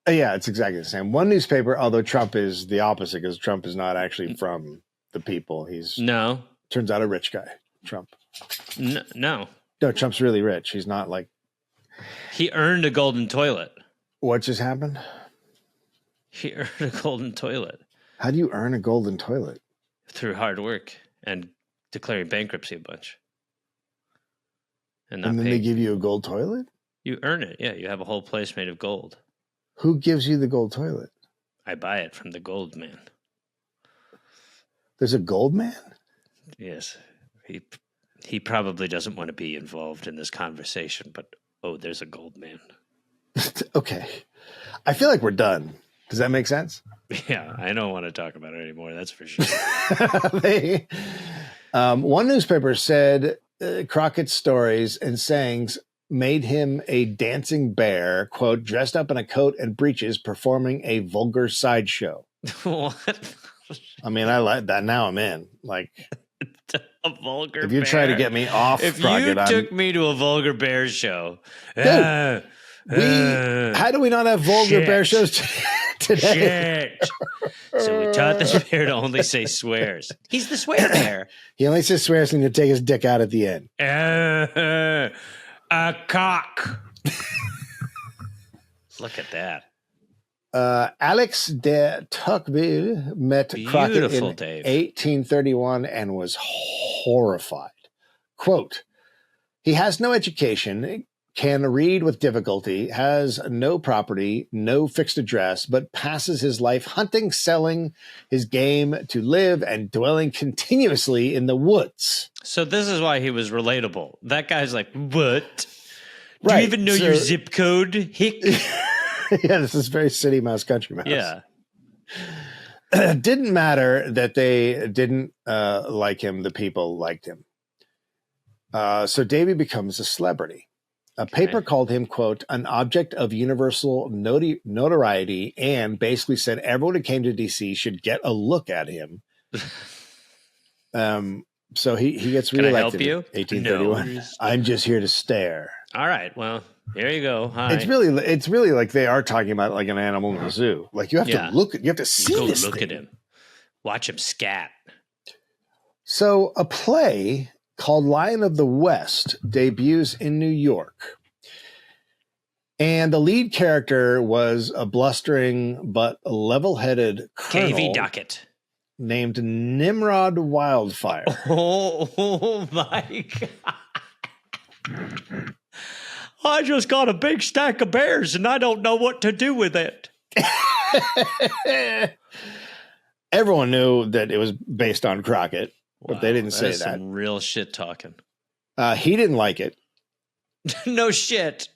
A: Yeah, it's exactly the same. One newspaper, although Trump is the opposite because Trump is not actually from the people. Turns out a rich guy, Trump.
B: No,
A: Trump's really rich. He's not like...
B: He earned a golden toilet.
A: What just happened?
B: He earned a golden toilet.
A: How do you earn a golden toilet?
B: Through hard work and declaring bankruptcy a bunch. And
A: then they give you a gold toilet?
B: You earn it. Yeah, you have a whole place made of gold.
A: Who gives you the gold toilet?
B: I buy it from the gold man.
A: There's a gold man?
B: Yes. He probably doesn't want to be involved in this conversation, but there's a gold man.
A: Okay. I feel like we're done. Does that make sense?
B: Yeah, I don't want to talk about it anymore. That's for sure.
A: One newspaper said Crockett's stories and sayings made him a dancing bear, quote, dressed up in a coat and breeches, performing a vulgar sideshow.
B: What?
A: I mean, I like that. Now I'm in. Like,
B: a vulgar
A: if you're
B: bear.
A: trying to get me off,
B: if
A: Crockett,
B: you took me to a vulgar bear show,
A: dude, how do we not have vulgar bear shows today?
B: Shit. So we taught this bear to only say swears. He's the swear bear.
A: He only says swears and he'll take his dick out at the end.
B: A cock. Look at that.
A: Alex de Tocqueville met Crockett in
B: Dave.
A: 1831 and was horrified. Quote, he has no education, can read with difficulty, has no property, no fixed address, but passes his life hunting, selling his game to live and dwelling continuously in the woods.
B: So this is why he was relatable. That guy's like, what? Do
A: right.
B: you even know your zip code, hick?
A: Yeah, this is very City Mouse Country Mouse.
B: Yeah.
A: It didn't matter that they didn't like him. The people liked him. So Davy becomes a celebrity. A paper called him, quote, an object of universal notoriety, and basically said everyone who came to D.C. should get a look at him. So he gets reelected in 1831. No. I'm just here to stare.
B: All right. Well, here you go. Hi.
A: It's really like they are talking about like an animal in a zoo. Like you have to look, you have to see this
B: look
A: thing.
B: At him. Watch him scat.
A: So a play called Lion of the West debuts in New York. And the lead character was a blustering but level-headed colonel
B: Davy Crockett
A: named Nimrod Wildfire.
B: Oh my God. I just got a big stack of bears and I don't know what to do with it.
A: Everyone knew that it was based on Crockett, but they didn't say that.
B: Some real shit talking.
A: He didn't like it.
B: No shit.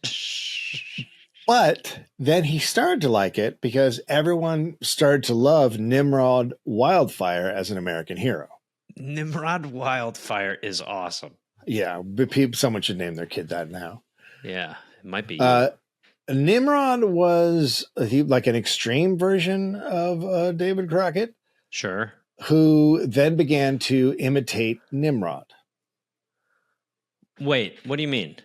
A: But then he started to like it because everyone started to love Nimrod Wildfire as an American hero.
B: Nimrod Wildfire is awesome.
A: Yeah, but someone should name their kid that now.
B: Yeah, it might be you.
A: Nimrod was like an extreme version of David Crockett.
B: Sure.
A: Who then began to imitate Nimrod.
B: Wait, what do you mean?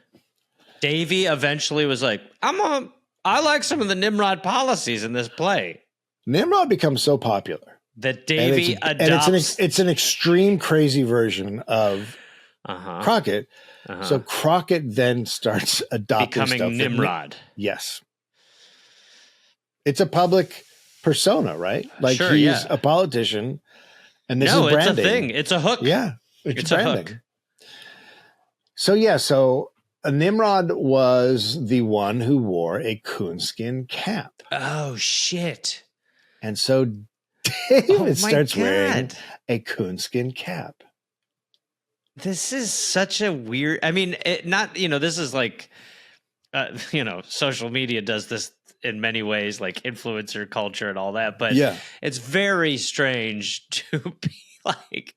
B: Davy eventually was like, I like some of the Nimrod policies in this play.
A: Nimrod becomes so popular
B: that Davy adopts.
A: And it's an extreme, crazy version of Crockett. So Crockett then starts adopting
B: becoming Nimrod.
A: Yes. It's a public persona, right? Like
B: sure,
A: he's a politician. And this is branding.
B: It's a thing. It's a hook.
A: Yeah. It's branding. A hook. So Nimrod was the one who wore a coonskin cap.
B: Oh, shit.
A: And so David starts wearing a coonskin cap.
B: This is such a weird, I mean, this is like, social media does this in many ways, like influencer culture and all that, but it's very strange to be like,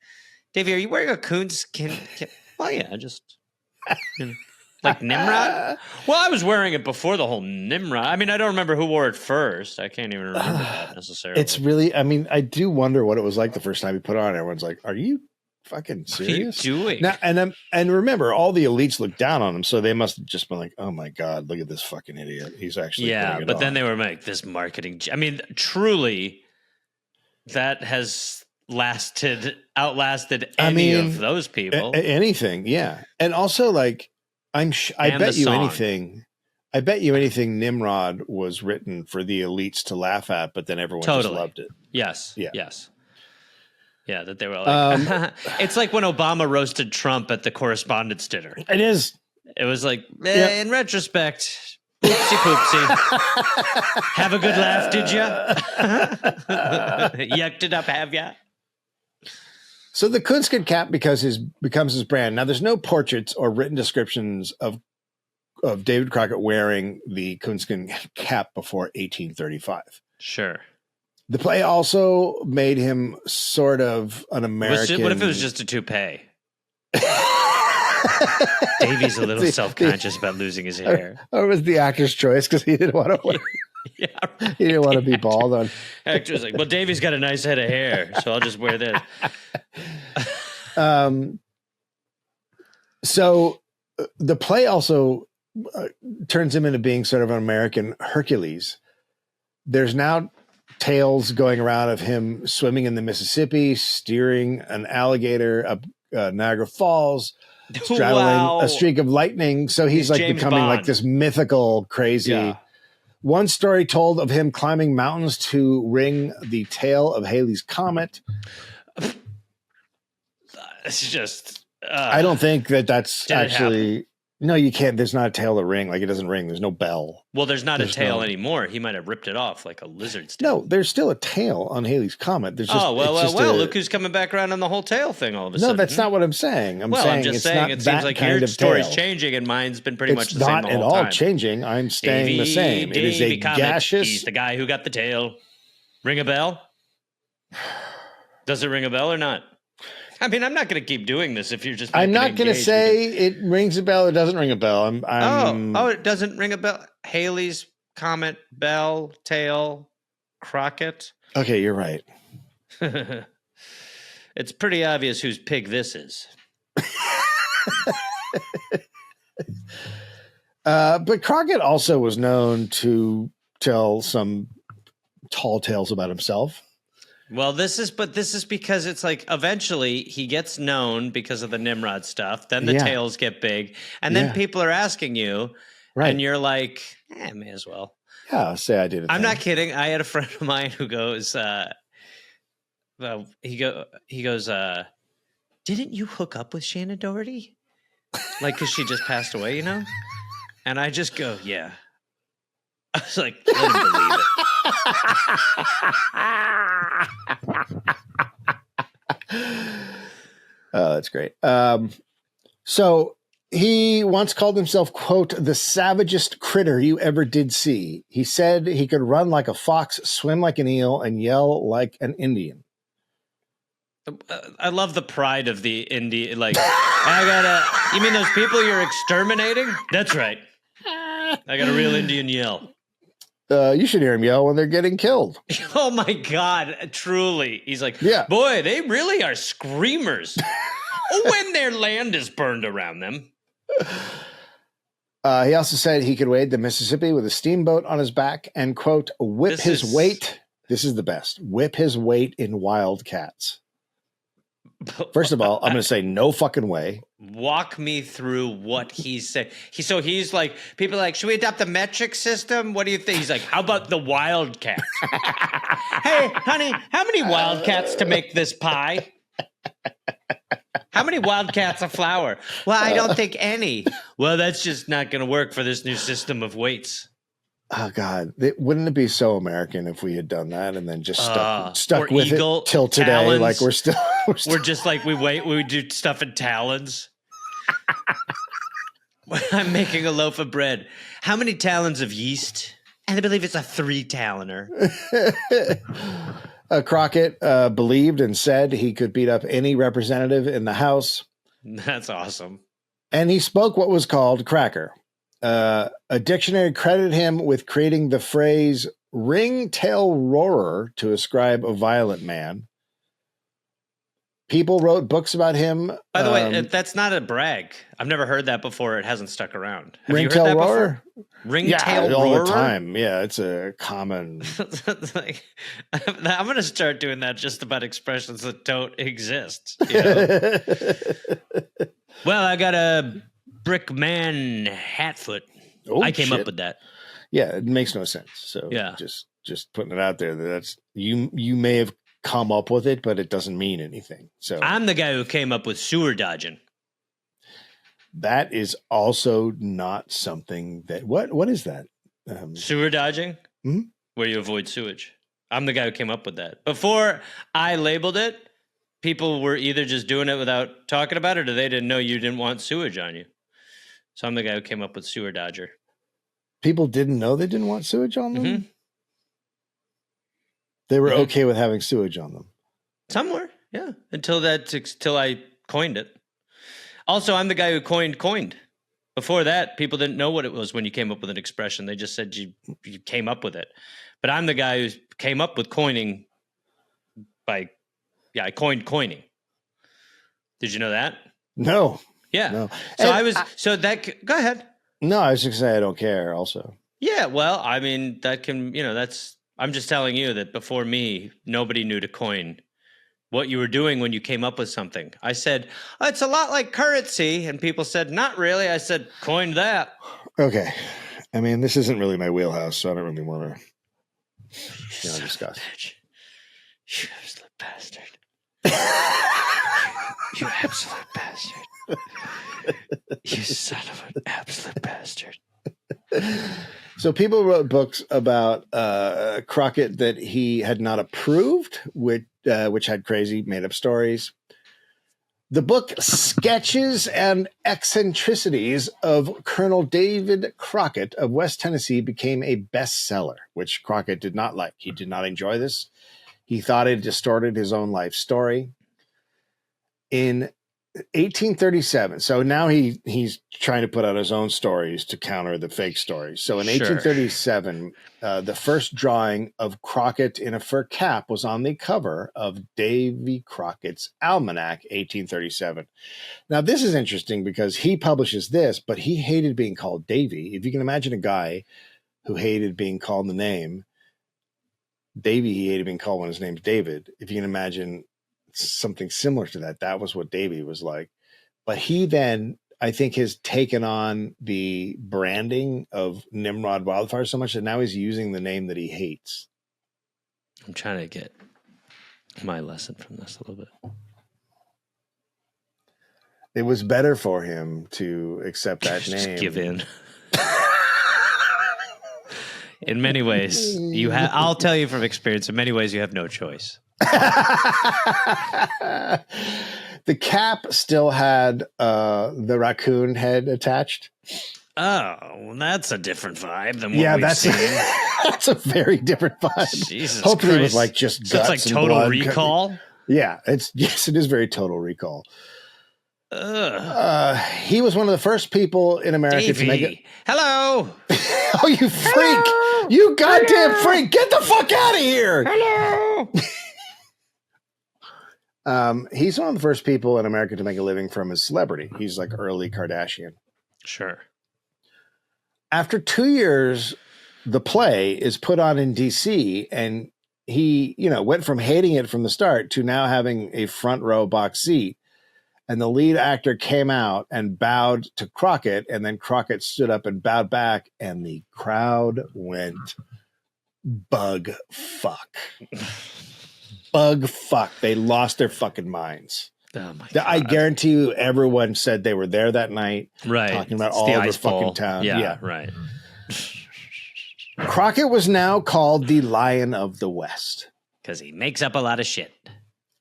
B: Davey, are you wearing a coonskin cap? Well, yeah, just, like Nimrod? Well, I was wearing it before the whole Nimrod. I mean, I don't remember who wore it first. I can't even remember that necessarily.
A: It's really, I mean, I do wonder what it was like the first time you put it on. Everyone's like, are you fucking serious?
B: What are you doing?
A: Now, and remember, all the elites looked down on him, so they must have just been like, "Oh my god, look at this fucking idiot! He's actually
B: but then they were like, this marketing. I mean, truly, that has outlasted any of those people.
A: Anything, yeah. And also, like, I bet you anything. Nimrod was written for the elites to laugh at, but then everyone just loved it.
B: Yes, yes. Yeah, that they were like, it's like when Obama roasted Trump at the Correspondents' Dinner.
A: It is.
B: It was like, in retrospect, poopsie poopsie. Have a good laugh, did you? Yucked it up, have ya?
A: So the coonskin cap becomes his brand. Now, there's no portraits or written descriptions of David Crockett wearing the coonskin cap before 1835.
B: Sure.
A: The play also made him sort of an American.
B: What if it was just a toupee? Davy's a little self-conscious about losing his hair.
A: Or it was the actor's choice because he didn't want to wear. Right. He didn't want to be bald on.
B: Actor's like, well, Davy's got a nice head of hair, so I'll just wear this.
A: So the play also turns him into being sort of an American Hercules. There's now tales going around of him swimming in the Mississippi, steering an alligator up Niagara Falls, straddling a streak of lightning. So he's like James becoming Bond. Like this mythical, crazy. Yeah. One story told of him climbing mountains to ring the tail of Halley's Comet.
B: It's just.
A: I don't think that's actually. No, you can't. There's not a tail to ring. Like, it doesn't ring. There's no bell.
B: Well, there's a tail anymore. He might have ripped it off like a lizard's tail.
A: No, there's still a tail on Halley's Comet. There's just,
B: look who's coming back around on the whole tail thing all of a sudden.
A: No, that's not what I'm saying. I'm just saying
B: it seems like your story's changing and mine's been pretty much the same the whole time.
A: It's not at all changing. I'm staying the same. It is a gaseous.
B: He's the guy who got the tail. Ring a bell? Does it ring a bell or not? I mean, I'm not going to keep doing this if you're just.
A: I'm not going to say it rings a bell or doesn't ring a bell.
B: It doesn't ring a bell. Halley's Comet, bell, tail, Crockett.
A: Okay, you're right.
B: It's pretty obvious whose pig this is.
A: But Crockett also was known to tell some tall tales about himself.
B: Well, this is because it's like eventually he gets known because of the Nimrod stuff. Then the tales get big, and then people are asking you, and you're like, may as well.
A: Yeah, say I did.
B: I'm not kidding. I had a friend of mine who goes, he goes, didn't you hook up with Shannon Doherty? Like, because she just passed away, you know? And I just go, yeah. I was like, let him believe it.
A: Oh, that's great. So He once called himself, quote, the savagest critter you ever did see. He said he could run like a fox, swim like an eel, and yell like an Indian.
B: I love the pride of the Indian. Like, you mean those people you're exterminating? That's right. I got a real Indian yell.
A: You should hear him yell when they're getting killed.
B: Oh my God, truly. He's like, boy, they really are screamers when their land is burned around them.
A: He also said he could wade the Mississippi with a steamboat on his back and, quote, whip his weight. This is the best. Whip his weight in wildcats. First of all, I'm going to say no fucking way.
B: Walk me through what he's saying. He's like, people are like, should we adopt the metric system? What do you think? He's like, how about the wildcats? Hey, honey, how many wildcats to make this pie? How many wildcats of flour? Well, I don't think any. Well, that's just not going to work for this new system of weights.
A: Oh God! Wouldn't it be so American if we had done that and then just stuck with it till today?
B: Talons.
A: Like we're still
B: just like we do stuff in talons. I'm making a loaf of bread. How many talons of yeast? And I believe it's a 3-taloner.
A: Crockett believed and said he could beat up any representative in the House.
B: That's awesome.
A: And he spoke what was called cracker. A dictionary credited him with creating the phrase ringtail roarer to ascribe a violent man. People wrote books about him.
B: By the way, that's not a brag. I've never heard that before. It hasn't stuck around. Have you heard
A: ringtail
B: that
A: roarer?
B: Before? Ringtail roarer?
A: All the time. Yeah, it's a common.
B: I'm going to start doing that just about expressions that don't exist. You know? Well, I got a brick man Hatfoot. I came up with that.
A: Yeah, it makes no sense. So yeah, just putting it out there. That's you may have come up with it, but it doesn't mean anything. So
B: I'm the guy who came up with sewer dodging.
A: That is also not something that what is that?
B: Sewer dodging, where you avoid sewage. I'm the guy who came up with that. Before I labeled it, people were either just doing it without talking about it, or they didn't know you didn't want sewage on you. So I'm the guy who came up with sewer dodger.
A: People didn't know they didn't want sewage on them? Mm-hmm. They were okay with having sewage on them.
B: Somewhere, yeah. Until I coined it. Also, I'm the guy who coined. Before that, people didn't know what it was when you came up with an expression. They just said you came up with it. But I'm the guy who came up with coining I coined coining. Did you know that?
A: No.
B: Yeah.
A: No.
B: Go ahead.
A: No, I was just going to say I don't care also.
B: Yeah, well, I mean, that can, I'm just telling you that before me, nobody knew to coin what you were doing when you came up with something. I said, it's a lot like currency. And people said, not really. I said, coined that.
A: Okay. I mean, this isn't really my wheelhouse, so I don't really want to discuss.
B: You absolute bastard. You absolute bastard. You son of an absolute bastard.
A: So people wrote books about Crockett that he had not approved, which had crazy made-up stories. The book Sketches and Eccentricities of Colonel David Crockett of West Tennessee became a bestseller, which Crockett did not like. He did not enjoy this. He thought it distorted his own life story. In 1837, so now he's trying to put out his own stories to counter the fake stories. So in 1837, the first drawing of Crockett in a fur cap was on the cover of Davy Crockett's Almanac, 1837. Now this is interesting because he publishes this, but he hated being called Davy. If you can imagine a guy who hated being called the name Davy, he hated being called when his name's David. If you can imagine something similar to that, that was what Davy was like. But he then, I think, has taken on the branding of Nimrod Wildfire so much that now he's using the name that he hates.
B: I'm trying to get my lesson from this a little bit.
A: It was better for him to accept that name.
B: Just give in. In many ways, I'll tell you from experience, in many ways you have no choice.
A: The cap still had the raccoon head attached.
B: Oh, well, that's a different vibe than what we've seen.
A: That's a very different vibe.
B: Jesus
A: Hopefully
B: Christ.
A: it was like just guts.
B: So it's like
A: and
B: Total
A: blood.
B: Recall?
A: Yeah, it is very Total Recall. He was one of the first people in America
B: Davey.
A: to make it.
B: Hello.
A: Oh, you freak! Hello. You goddamn freak! Get the fuck out of here!
B: Hello.
A: He's one of the first people in America to make a living from his celebrity. He's like early Kardashian.
B: Sure.
A: After 2 years, the play is put on in DC, and he, went from hating it from the start to now having a front row box seat. And the lead actor came out and bowed to Crockett, and then Crockett stood up and bowed back, and the crowd went bug fuck. Bug fuck. They lost their fucking minds.
B: Oh my God.
A: I guarantee you everyone said they were there that night.
B: Right.
A: Talking about all over fucking town.
B: Yeah, right.
A: Crockett was now called the Lion of the West.
B: Because he makes up a lot of shit.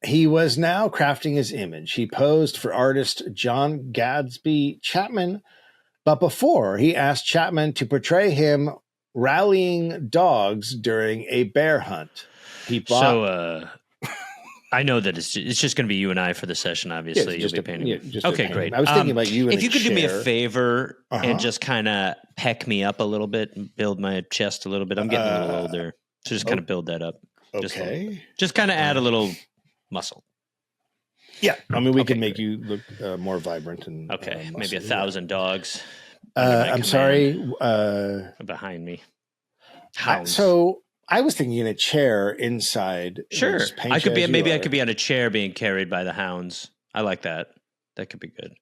A: He was now crafting his image. He posed for artist John Gadsby Chapman, but before he asked Chapman to portray him rallying dogs during a bear hunt. He bought.
B: I know that it's just going to be you and I for the session. Obviously, you'll be painting.
A: Okay, great. I was thinking about you.
B: If you could do me a favor and just kind of peck me up a little bit and build my chest a little bit. I'm getting a little older, so just kind of build that up.
A: Okay.
B: Just kind of add a little muscle.
A: Yeah, I mean, we can make you look more vibrant and
B: maybe 1,000 dogs.
A: I'm sorry.
B: Behind me.
A: So I was thinking in a chair inside.
B: Sure, I could be. Maybe I could be on a chair being carried by the hounds. I like that. That could be good.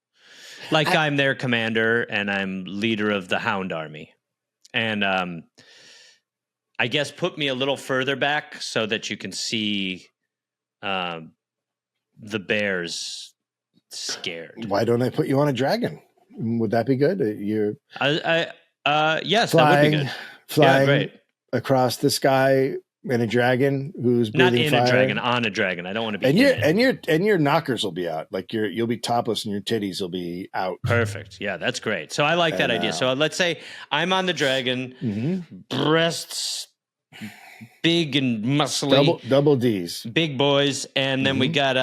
B: Like I'm their commander and I'm leader of the hound army, and I guess put me a little further back so that you can see the bears scared.
A: Why don't I put you on a dragon? Would that be good?
B: Yes, that would be good.
A: Flying across the sky in a dragon who's breathing
B: not in
A: fire.
B: A dragon, on a dragon. I don't want to be.
A: And your knockers will be out. Like you'll be topless and your titties will be out.
B: Perfect. Yeah, that's great. So I like that idea. So let's say I'm on the dragon, breasts big and muscly,
A: double D's,
B: big boys, and then we got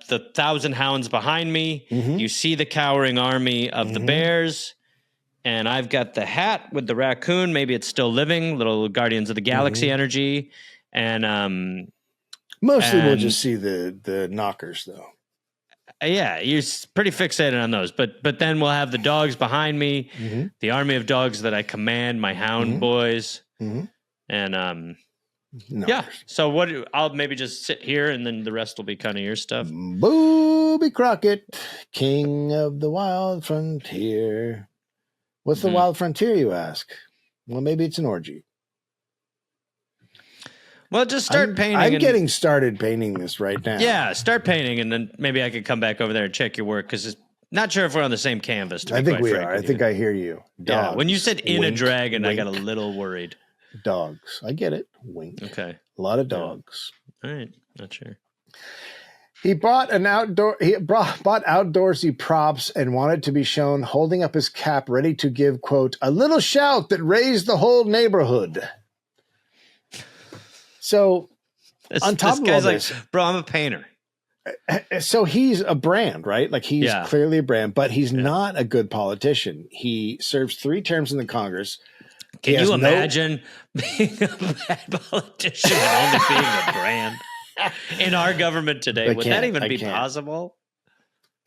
B: the 1,000 hounds behind me. You see the cowering army of the bears. And I've got the hat with the raccoon. Maybe it's still living. Little Guardians of the Galaxy energy. And
A: mostly we'll just see the knockers, though.
B: Yeah, you're pretty fixated on those. But then we'll have the dogs behind me, the army of dogs that I command, my hound boys, and yeah. So I'll maybe just sit here, and then the rest will be kind of your stuff.
A: Booby Crockett, king of the wild frontier. What's the wild frontier, you ask? Well, maybe it's an orgy.
B: Well, just start painting.
A: I'm getting started painting this right now.
B: Yeah, start painting, and then maybe I could come back over there and check your work, because not sure if we're on the same canvas.
A: I think we are. I think I hear you. Dogs.
B: Yeah, when you said in
A: Wink,
B: a dragon,
A: wink.
B: I got a little worried.
A: Dogs. I get it. Wink.
B: Okay.
A: A lot of dogs.
B: All right. Not sure.
A: He bought bought outdoorsy props and wanted to be shown holding up his cap, ready to give, quote, a little shout that raised the whole neighborhood. So, on top of all this,
B: bro, I'm a painter.
A: So he's a brand, right? Like he's clearly a brand, but he's not a good politician. He serves 3 terms in the Congress.
B: Can you imagine being a bad politician and only being a brand? In our government today, would that even be possible?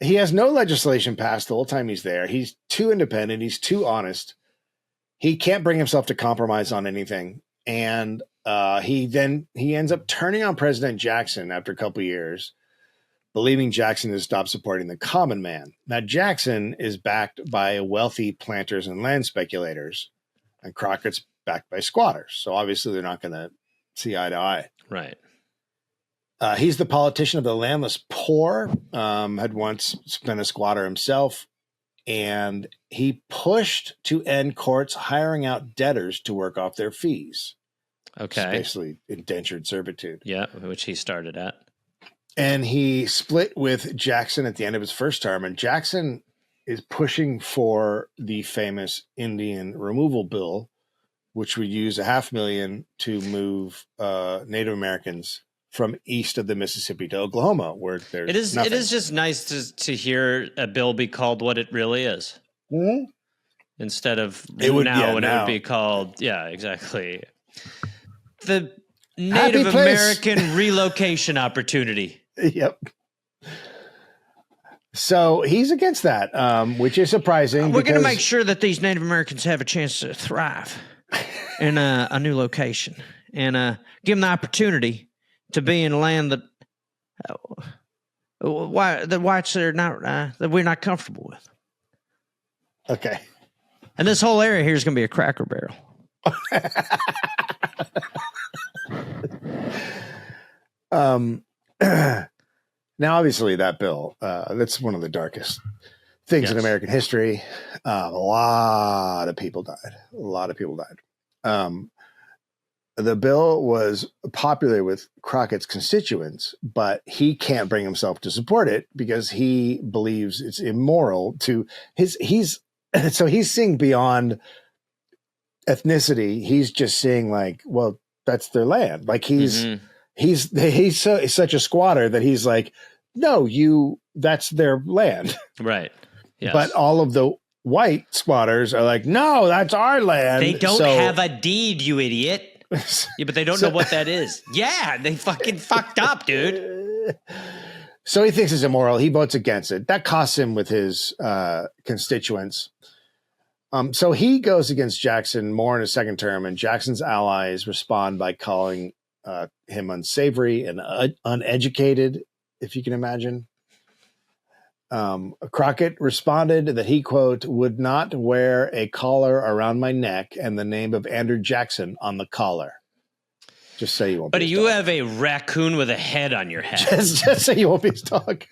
A: He has no legislation passed the whole time he's there. He's too independent. He's too honest. He can't bring himself to compromise on anything. And he ends up turning on President Jackson after a couple of years, believing Jackson has stopped supporting the common man. Now, Jackson is backed by wealthy planters and land speculators, and Crockett's backed by squatters. So obviously they're not going to see eye to eye.
B: Right.
A: He's the politician of the landless poor, had once been a squatter himself, and he pushed to end courts hiring out debtors to work off their fees.
B: Okay.
A: It's basically indentured servitude.
B: Yeah, which he started at.
A: And he split with Jackson at the end of his first term. And Jackson is pushing for the famous Indian removal bill, which would use $500,000 to move Native Americans from east of the Mississippi to Oklahoma, where there's nothing.
B: It is just nice to hear a bill be called what it really is.
A: Mm-hmm.
B: Instead of it would be called, exactly. The Native American relocation opportunity.
A: Yep. So he's against that, which is surprising.
B: We're going to make sure that these Native Americans have a chance to thrive in a new location and give them the opportunity to be in a land that the whites are not that we're not comfortable with.
A: Okay.
B: And this whole area here is going to be a Cracker Barrel.
A: Now, obviously, that bill, that's one of the darkest things in American history. A lot of people died. The bill was popular with Crockett's constituents, but he can't bring himself to support it because he believes it's immoral to he's seeing beyond ethnicity. He's just seeing like, well, that's their land. Like he's such a squatter that he's like, no, that's their land.
B: Right. Yes.
A: But all of the white squatters are like, no, that's our land.
B: They don't have a deed, you idiot. Yeah, but they don't know what that is. Yeah, they fucking fucked up, dude.
A: So he thinks it's immoral. He votes against it. That costs him with his constituents. So he goes against Jackson more in his second term, and Jackson's allies respond by calling him unsavory and uneducated, if you can imagine. Crockett responded that he, quote, would not wear a collar around my neck and the name of Andrew Jackson on the collar. Just so you won't
B: be
A: his
B: you
A: dog.
B: Have a raccoon with a head on your head.
A: Just so you won't be his dog.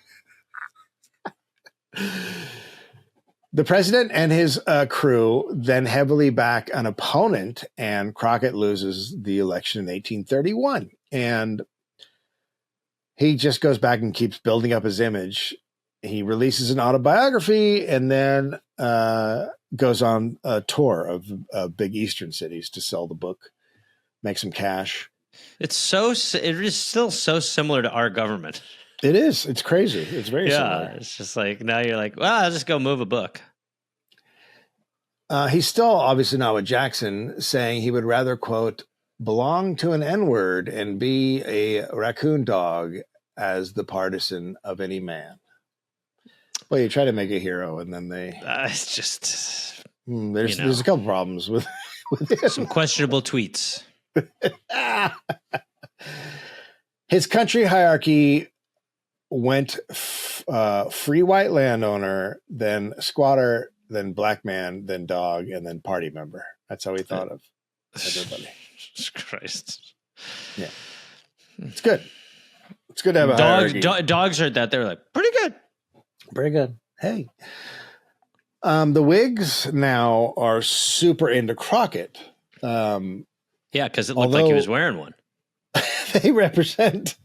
A: The president and his crew then heavily back an opponent, and Crockett loses the election in 1831. And he just goes back and keeps building up his image. He releases an autobiography and then goes on a tour of big Eastern cities to sell the book, make some cash.
B: It is still so similar to our government.
A: It is. It's crazy. It's very similar.
B: It's just like, now you're like, well, I'll just go move a book.
A: He's still obviously not with Jackson, saying he would rather, quote, belong to an N-word and be a raccoon dog as the partisan of any man. Well, you try to make a hero, and then they...
B: it's just...
A: There's a couple problems with him.
B: Some questionable tweets.
A: His country hierarchy went free white landowner, then squatter, then black man, then dog, and then party member. That's how he thought of everybody.
B: Jesus Christ.
A: Yeah. It's good. It's good to have a hierarchy.
B: Dogs heard that. They were like, pretty good.
A: Very good. Hey. The Whigs now are super into Crockett.
B: Yeah, because it looked like he was wearing one.
A: They represent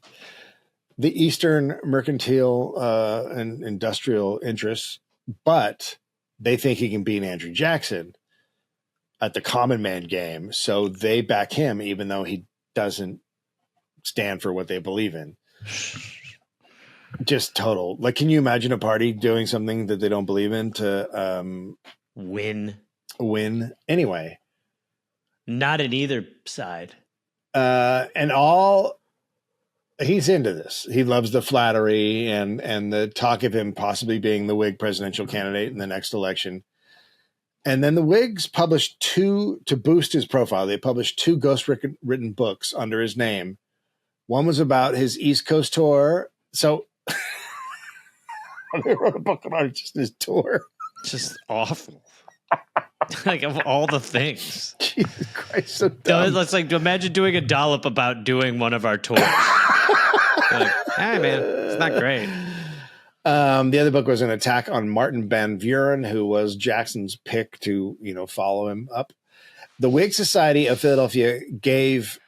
A: the Eastern mercantile and industrial interests, but they think he can beat Andrew Jackson at the common man game. So they back him, even though he doesn't stand for what they believe in. Just total. Like, can you imagine a party doing something that they don't believe in to
B: win?
A: Anyway.
B: Not in either side.
A: And he's into this. He loves the flattery and the talk of him possibly being the Whig presidential candidate in the next election. And then the Whigs published to boost his profile. They published 2 ghost-written books under his name. One was about his East Coast tour. So they wrote a book about just his tour.
B: Just awful. Like, of all the things.
A: Jesus Christ, so dumb.
B: It's like, imagine doing a dollop about doing one of our tours. Like, hey, man, it's not great.
A: The other book was an attack on Martin Van Buren, who was Jackson's pick to, follow him up. The Whig Society of Philadelphia gave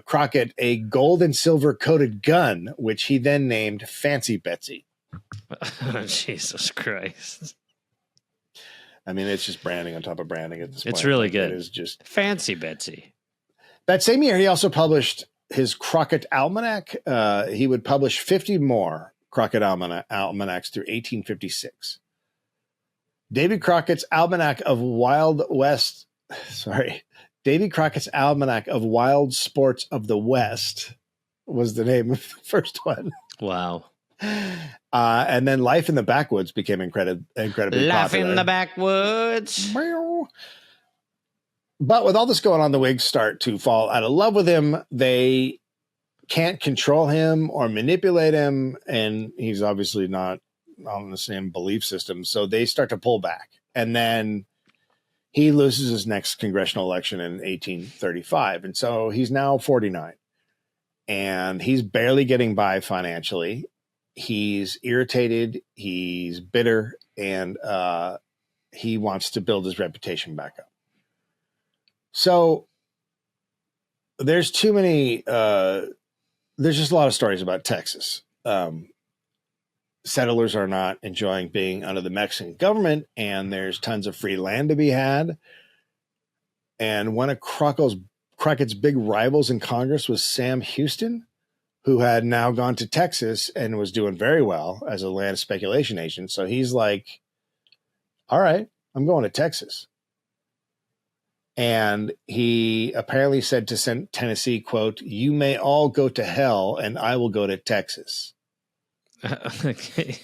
A: Crockett a gold and silver coated gun, which he then named Fancy Betsy.
B: Oh, Jesus Christ.
A: I mean, it's just branding on top of branding at this point.
B: It's really good.
A: It is just
B: Fancy Betsy.
A: That same year, he also published his Crockett Almanac. He would publish 50 more Crockett Almanacs through 1856. Davy Crockett's Almanac of Wild West. Davy Crockett's Almanac of Wild Sports of the West was the name of the first one.
B: Wow.
A: And then Life in the Backwoods became incredibly
B: Life
A: popular.
B: in the Backwoods.
A: But with all this going on, the Whigs start to fall out of love with him. They can't control him or manipulate him, and he's obviously not on the same belief system. So they start to pull back. And then he loses his next congressional election in 1835. And so he's now 49. And he's barely getting by financially. He's irritated. He's bitter. And he wants to build his reputation back up. So there's too many, there's just a lot of stories about Texas. Settlers are not enjoying being under the Mexican government, and there's tons of free land to be had. And one of Crockett's big rivals in Congress was Sam Houston, who had now gone to Texas and was doing very well as a land speculation agent. So he's like, all right, I'm going to Texas. And he apparently said to Tennessee, quote, "You may all go to hell and I will go to Texas."
B: Okay.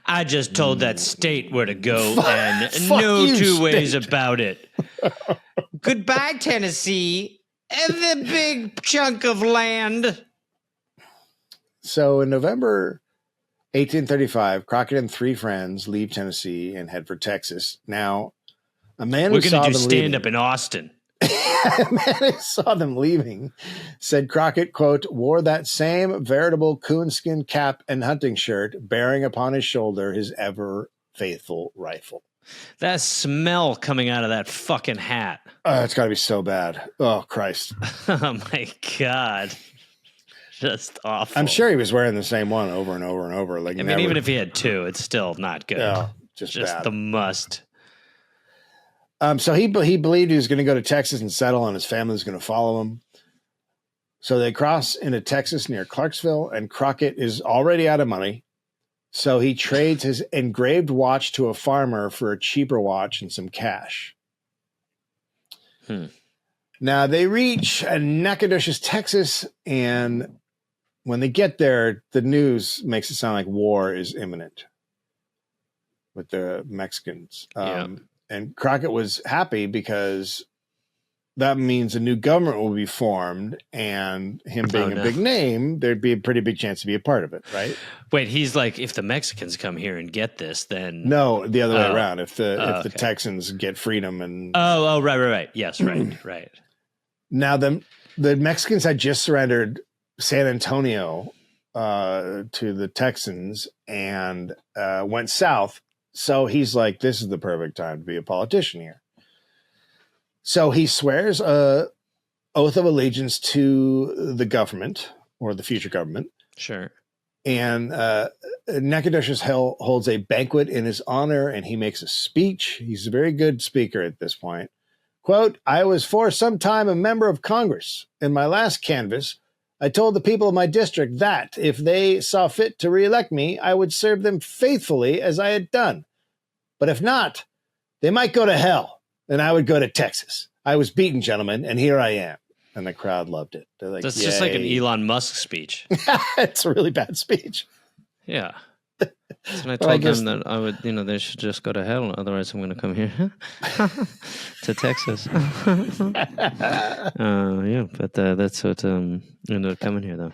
B: I just told that state where to go, and
A: Fuck
B: no
A: you,
B: two ways
A: state.
B: about it. Goodbye, Tennessee, and the big chunk of land.
A: So in November 1835, Crockett and three friends leave Tennessee and head for Texas. Now, a man
B: We're
A: who
B: going
A: saw
B: to do
A: them
B: stand
A: leaving,
B: up in Austin.
A: a man who saw them leaving said Crockett, quote, wore that same veritable coonskin cap and hunting shirt, bearing upon his shoulder his ever faithful rifle.
B: That smell coming out of that fucking hat.
A: It's got to be so bad. Oh, Christ.
B: Oh, my God. Just awful.
A: I'm sure he was wearing the same one over and over and over. Like,
B: I mean, even if he had two, it's still not good.
A: Yeah, just bad.
B: the must.
A: So he believed he was going to go to Texas and settle, and his family was going to follow him. So they cross into Texas near Clarksville, and Crockett is already out of money. So he trades his engraved watch to a farmer for a cheaper watch and some cash. Now they reach Nacogdoches, Texas, and when they get there, the news makes it sound like war is imminent with the Mexicans. And Crockett was happy because that means a new government will be formed, and him being a big name, there'd be a pretty big chance to be a part of it, right?
B: Wait, he's like, if the Mexicans come here and get this, then
A: no, the other way around. If the Texans get freedom and
B: right. Yes, right.
A: Now the Mexicans had just surrendered San Antonio to the Texans and went south. So he's like, this is the perfect time to be a politician here. So he swears a oath of allegiance to the government or the future government.
B: Sure.
A: And Nacogdoches holds a banquet in his honor, and he makes a speech. He's a very good speaker at this point. Quote, I was for some time a member of Congress. In my last canvass, I told the people of my district that if they saw fit to reelect me, I would serve them faithfully as I had done. But if not, they might go to hell, and I would go to Texas. I was beaten, gentlemen, and here I am. And the crowd loved it. They're like,
B: that's just like an Elon Musk speech.
A: It's a really bad speech.
B: Yeah. And I told them that I would, they should just go to hell. Otherwise, I'm going to come here to Texas. Yeah, but that's what ended up coming here,
A: though.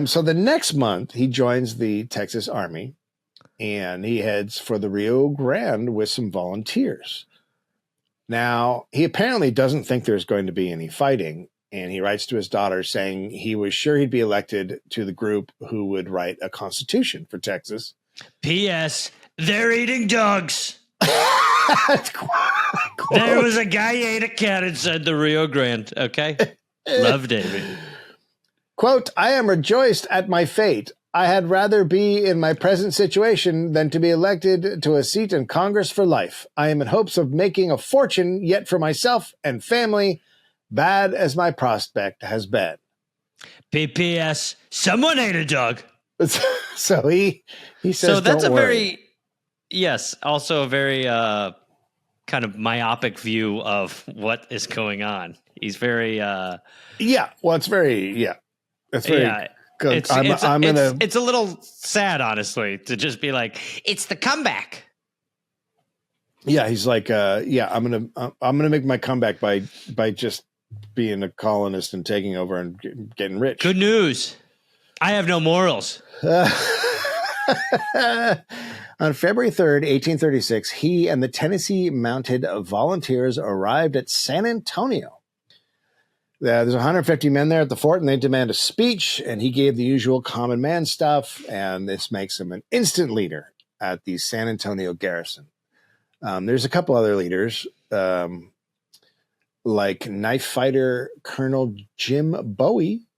A: So the next month, he joins the Texas Army, and he heads for the Rio Grande with some volunteers. Now, he apparently doesn't think there's going to be any fighting. And he writes to his daughter saying he was sure he'd be elected to the group who would write a constitution for Texas.
B: P.S. They're eating dogs. There was a guy who ate a cat inside the Rio Grande. Okay. Love Davy.
A: Quote, I am rejoiced at my fate. I had rather be in my present situation than to be elected to a seat in Congress for life. I am in hopes of making a fortune yet for myself and family, bad as my prospect has been.
B: PPS, someone ate a dog.
A: So he says,
B: so that's
A: don't
B: a
A: worry.
B: very, yes, also a very kind of myopic view of what is going on. He's very,
A: it's very, it's very good.
B: It's a little sad, honestly, to just be like, it's the comeback.
A: Yeah, he's like, I'm gonna make my comeback by just being a colonist and taking over and getting rich.
B: Good news. I have no morals.
A: On February 3rd, 1836, he and the Tennessee Mounted Volunteers arrived at San Antonio. There's 150 men there at the fort, and they demand a speech, and he gave the usual common man stuff, and this makes him an instant leader at the San Antonio garrison. There's a couple other leaders, like knife fighter Colonel Jim Bowie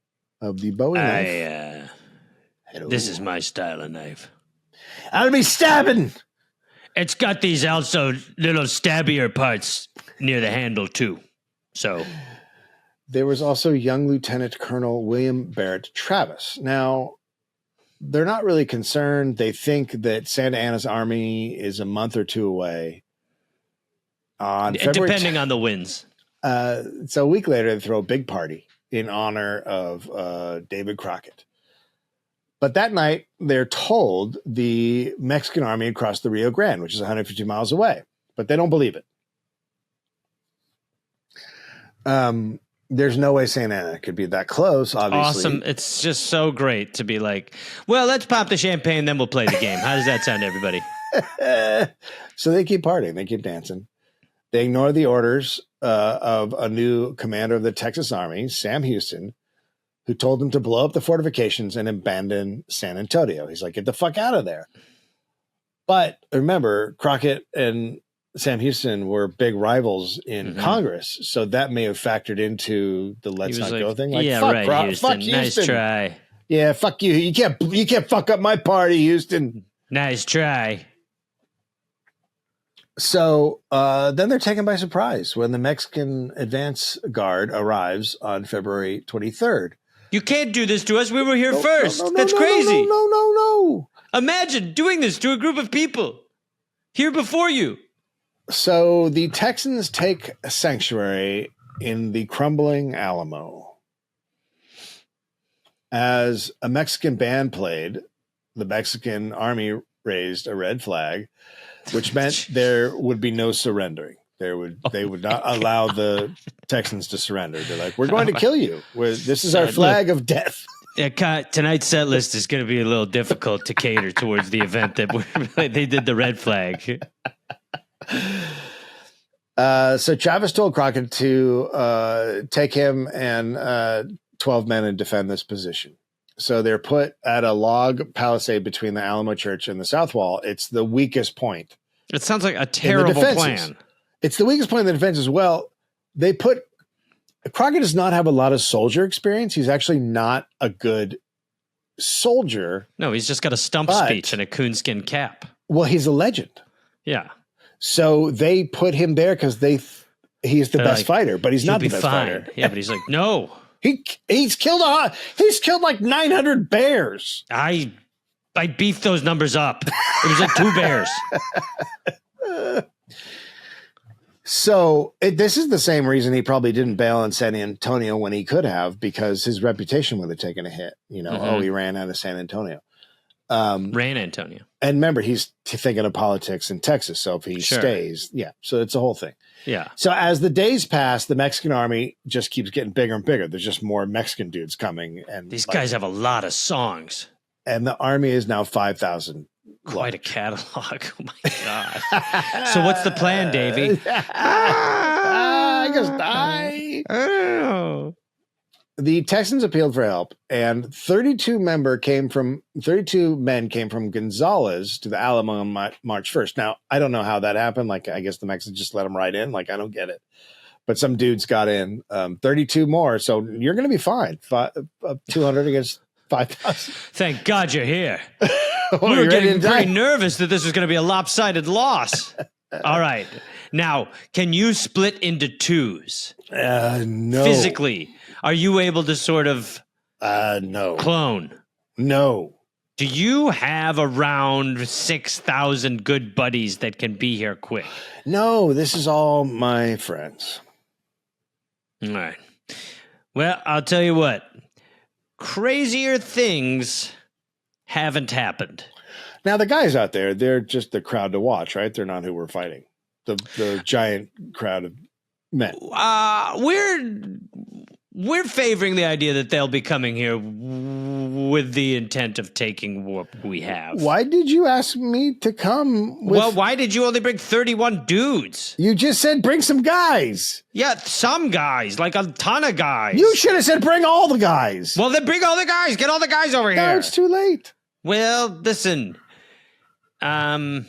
A: of the Bowie knife.
B: This is my style of knife.
A: I'll be stabbing.
B: It's got these also little stabbier parts near the handle too. So
A: there was also young Lieutenant Colonel William Barrett Travis. Now, they're not really concerned. They think that Santa Anna's army is a month or two away.
B: Depending on the winds.
A: So a week later, they throw a big party in honor of David Crockett. But that night, they're told the Mexican army had crossed the Rio Grande, which is 150 miles away. But they don't believe it. There's no way Santa Ana could be that close, obviously.
B: Awesome. It's just so great to be like, well, let's pop the champagne, then we'll play the game. How does that sound, everybody?
A: So they keep partying. They keep dancing. They ignore the orders of a new commander of the Texas Army, Sam Houston, who told them to blow up the fortifications and abandon San Antonio. He's like, get the fuck out of there. But remember, Crockett and Sam Houston were big rivals in Congress, so that may have factored into the let's not go thing. Like,
B: yeah,
A: fuck,
B: right, Houston.
A: Fuck Houston.
B: Nice try.
A: Yeah, fuck you. You can't fuck up my party, Houston.
B: Nice try.
A: So then they're taken by surprise when the Mexican advance guard arrives on February 23rd.
B: You can't do this to us. We were here first. That's crazy.
A: No.
B: Imagine doing this to a group of people here before you.
A: So the Texans take sanctuary in the crumbling Alamo. As a Mexican band played, the Mexican army raised a red flag, which meant there would be no surrendering. They would not allow the Texans to surrender. They're like, we're going to kill you. This is our flag of death.
B: Yeah, tonight's set list is going to be a little difficult to cater towards the event that they did the red flag.
A: So Travis told Crockett to take him and 12 men and defend this position. So they're put at a log palisade between the Alamo Church and the South Wall. It's the weakest point.
B: It sounds like a terrible plan.
A: It's the weakest point in the defense as well. Crockett does not have a lot of soldier experience. He's actually not a good soldier.
B: No, he's just got a stump speech and a coonskin cap.
A: Well, he's a legend.
B: Yeah.
A: So they put him there because he's the best fighter, but he's not the best fighter.
B: Yeah, but he's like, no.
A: He's killed like 900 bears.
B: I beefed those numbers up. It was like 2 bears.
A: So this is the same reason he probably didn't bail in San Antonio when he could have, because his reputation would have taken a hit. He ran out of San Antonio.
B: Ran Antonio.
A: And remember, he's thinking of politics in Texas. So if he stays, so it's a whole thing.
B: Yeah.
A: So as the days pass, the Mexican army just keeps getting bigger and bigger. There's just more Mexican dudes coming. And
B: these guys have a lot of songs.
A: And the army is now 5,000.
B: Quite a catalog. Oh my God. So what's the plan, Davy?
A: I just die.
B: Oh.
A: the Texans appealed for help, and 32 men came from Gonzales to the Alamo on March 1st. Now, I don't know how that happened. Like, I guess the Mexicans just let them right in. Like, I don't get it. But some dudes got in, 32 more. So you're going to be fine. 200 against 5,000.
B: Thank God you're here.
A: Well,
B: We were getting pretty
A: die?
B: nervous that this was going to be a lopsided loss. All right. Now, can you split into twos?
A: No.
B: Physically, are you able to sort of
A: no.
B: clone?
A: No.
B: Do you have around 6,000 good buddies that can be here quick?
A: No, this is all my friends.
B: All right. Well, I'll tell you what. Crazier things haven't happened.
A: Now, the guys out there, they're just the crowd to watch, right? They're not who we're fighting. The giant crowd of men.
B: We're favoring the idea that they'll be coming here with the intent of taking what we have.
A: Why did you ask me to come?
B: Well, why did you only bring 31 dudes?
A: You just said bring some guys.
B: Yeah, some guys, like a ton of guys.
A: You should have said bring all the guys.
B: Well, then bring all the guys. Get all the guys over here.
A: No, it's too late.
B: Well, listen. Do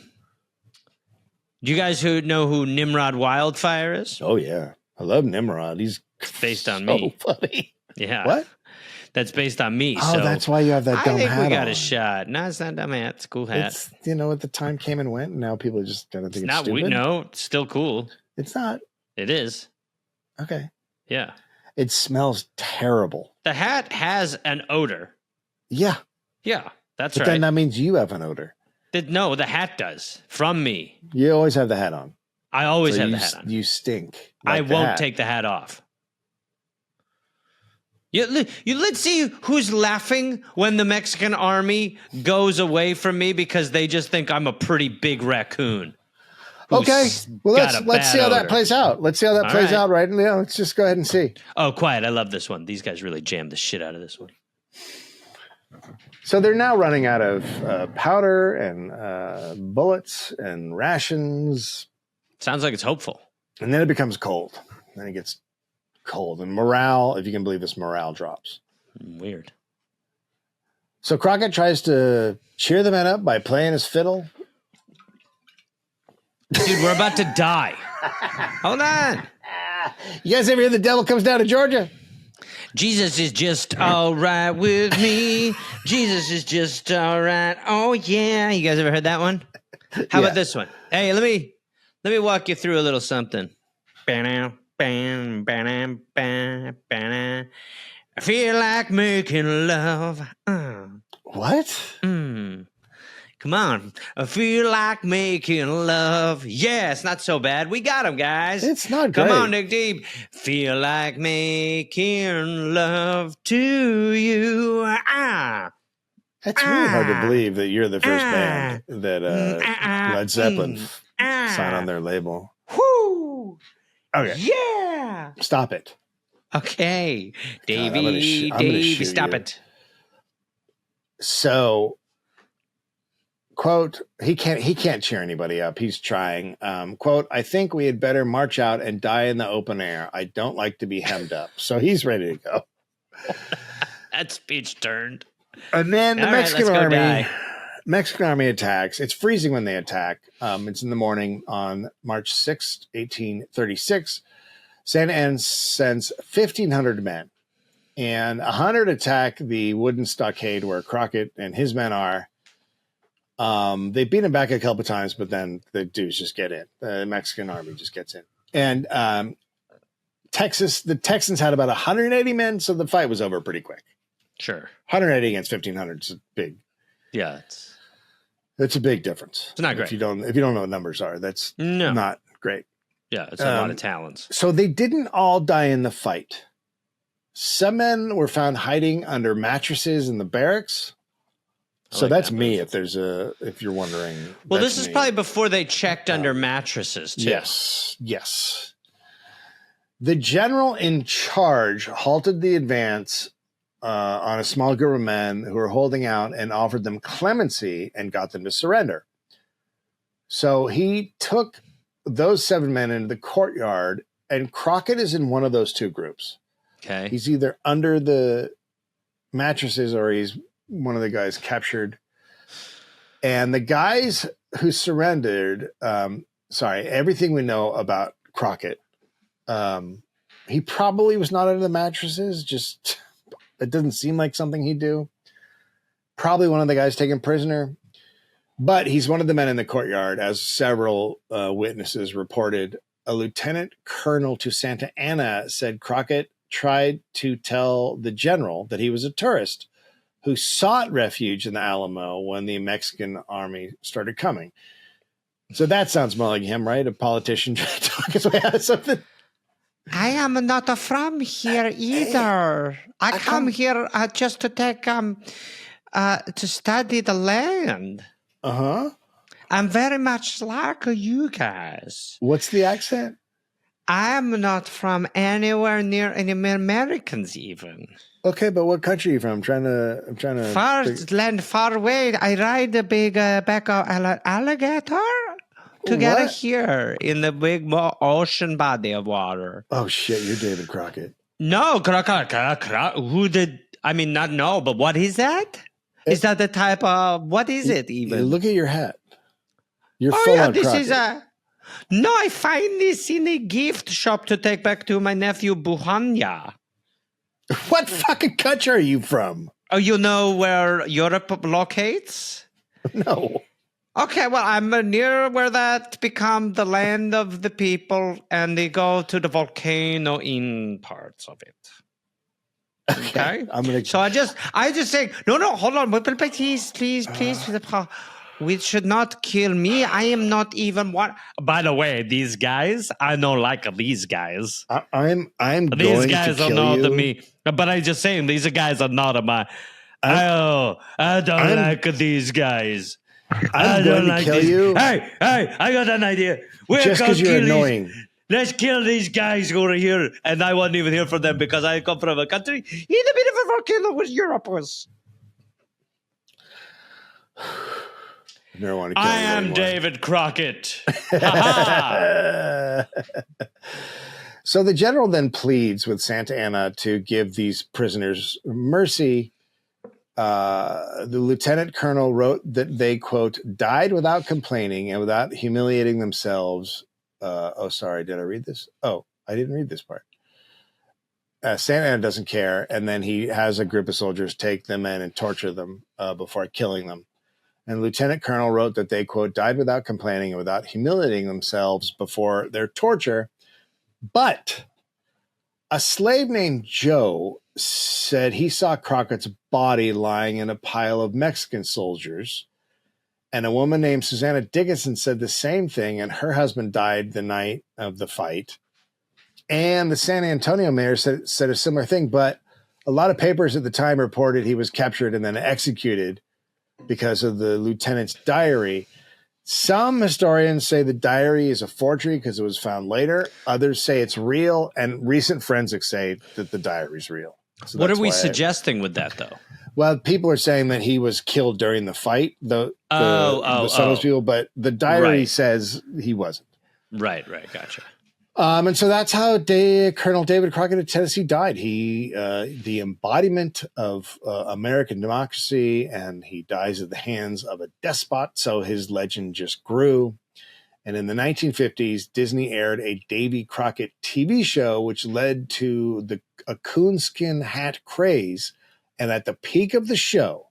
B: you guys know who Nimrod Wildfire is?
A: Oh, yeah. I love Nimrod. He's
B: based on
A: so
B: me.
A: funny.
B: Yeah.
A: What?
B: That's based on me.
A: Oh,
B: so
A: that's why you have that dumb hat
B: I think we got
A: on.
B: a shot. No, it's not a dumb hat. It's a cool hat.
A: It's, at the time came and went, and now people are just going to think it's stupid.
B: No, it's still cool.
A: It's not.
B: It is.
A: Okay.
B: Yeah.
A: It smells terrible.
B: The hat has an odor.
A: Yeah.
B: Yeah, that's
A: but
B: right.
A: Then that means you have an odor.
B: No, the hat does. From me.
A: You always have the hat on.
B: I always have the hat on.
A: You stink.
B: I won't take the hat off. Let's see who's laughing when the Mexican army goes away from me because they just think I'm a pretty big raccoon.
A: Okay, well let's see how that plays out. Let's see how that plays out, right? Yeah, let's just go ahead and see.
B: Oh, quiet! I love this one. These guys really jammed the shit out of this one.
A: So they're now running out of powder and bullets and rations.
B: Sounds like it's hopeful.
A: And then it becomes cold. Then it gets cold. And morale, if you can believe this, morale drops.
B: Weird.
A: So Crockett tries to cheer the men up by playing his fiddle.
B: Dude, we're about to die. Hold on.
A: You guys ever hear The Devil Comes Down to Georgia?
B: Jesus is just all right with me. Jesus is just all right. Oh, yeah. You guys ever heard that one? How about this one? Hey, let me walk you through a little something. I feel like making love.
A: What?
B: Come on. I feel like making love. Yeah, it's not so bad. We got him, guys.
A: It's not great.
B: Come on, Nick Deep. Feel like making love to you.
A: It's really hard to believe that you're the first band that Led Zeppelin signed on their label.
B: Whoo!
A: Okay.
B: Yeah!
A: Stop it.
B: Okay. Davy,
A: I'm gonna shoot
B: stop
A: you.
B: it.
A: So, quote, he can't cheer anybody up. He's trying. Quote, I think we had better march out and die in the open air. I don't like to be hemmed up. So he's ready to go.
B: That speech turned.
A: And then the
B: Mexican
A: army attacks. It's freezing when they attack. It's in the morning on March 6th, 1836. Santa Anna sends 1,500 men, and 100 attack the wooden stockade where Crockett and his men are. They beat him back a couple of times, but then the dudes just get in. The Mexican army just gets in. And the Texans had about 180 men, so the fight was over pretty quick.
B: Sure.
A: 180 against 1,500 is big.
B: Yeah,
A: It's a big difference.
B: It's not great.
A: If you don't know what numbers are, that's not great.
B: Yeah, it's a lot of talents.
A: So they didn't all die in the fight. Some men were found hiding under mattresses in the barracks. So that's me. If you're wondering.
B: Well, this is probably before they checked under mattresses too.
A: Yes. The general in charge halted the advance on a small group of men who were holding out and offered them clemency and got them to surrender. So he took those 7 men into the courtyard, and Crockett is in one of those two groups.
B: Okay.
A: He's either under the mattresses or he's one of the guys captured. And the guys who surrendered, everything we know about Crockett, he probably was not under the mattresses. Just, it doesn't seem like something he'd do. Probably one of the guys taken prisoner. But he's one of the men in the courtyard, as several witnesses reported. A lieutenant colonel to Santa Anna said Crockett tried to tell the general that he was a tourist who sought refuge in the Alamo when the Mexican army started coming. So that sounds more like him, right? A politician trying to talk his way out of something.
C: I am not from here either. I come here just to take to study the land.
A: Uh-huh.
C: I'm very much like you guys.
A: What's the accent?
C: I'm not from anywhere near any Americans even.
A: Okay, but what country are you from? I'm trying to
C: land far away. I ride the big back of alligator to get here in the big ocean body of water.
A: Oh shit, you're David Crockett.
C: No, who did? I mean, not no, but what is that? Is that the type of what is it even?
A: Look at your hat. You're full on
C: this
A: Crockett.
C: Is a. No, I find this in a gift shop to take back to my nephew Buhanya.
A: What fucking country are you from?
C: Oh, you know where Europe locates?
A: No.
C: Okay, well, I'm near where that become the land of the people, and they go to the volcano in parts of it. Okay.
A: I'm gonna.
C: So I just say no, hold on, please. We should not kill me. I am not even one. By the way, these guys, I don't like these guys.
A: I'm
C: these
A: going
C: guys
A: to
C: are
A: kill
C: not
A: you.
C: me. But I'm just saying, these guys are not my. I don't like these guys.
A: I'm going to kill you.
B: Hey, I got an idea. We're
A: Just because you're annoying.
B: Let's kill these guys over here. And I wasn't even here for them because I come from a country in a bit of a volcano with Europe was.
A: I never want to kill
B: I
A: you
B: am
A: anymore.
B: David Crockett.
A: So the general then pleads with Santa Anna to give these prisoners mercy. The lieutenant colonel wrote that they, quote, died without complaining and without humiliating themselves. Sorry, did I read this? Oh, I didn't read this part. Santa Anna doesn't care, and then he has a group of soldiers take them in and torture them before killing them. And Lieutenant Colonel wrote that they, quote, died without complaining and without humiliating themselves before their torture. But a slave named Joe said he saw Crockett's body lying in a pile of Mexican soldiers. And a woman named Susanna Dickinson said the same thing, and her husband died the night of the fight. And the San Antonio mayor said a similar thing, but a lot of papers at the time reported he was captured and then executed because of the lieutenant's diary. Some historians say the diary is a forgery because it was found later. Others say it's real, and recent forensics say that the diary is real. So
B: what are we suggesting with that, though?
A: Well, people are saying that he was killed during the fight, some of those people, but the diary says he wasn't.
B: Right, gotcha.
A: And so that's how Colonel David Crockett of Tennessee died. He, the embodiment of American democracy, and he dies at the hands of a despot. So his legend just grew. And in the 1950s, Disney aired a Davy Crockett TV show, which led to a coonskin hat craze. And at the peak of the show,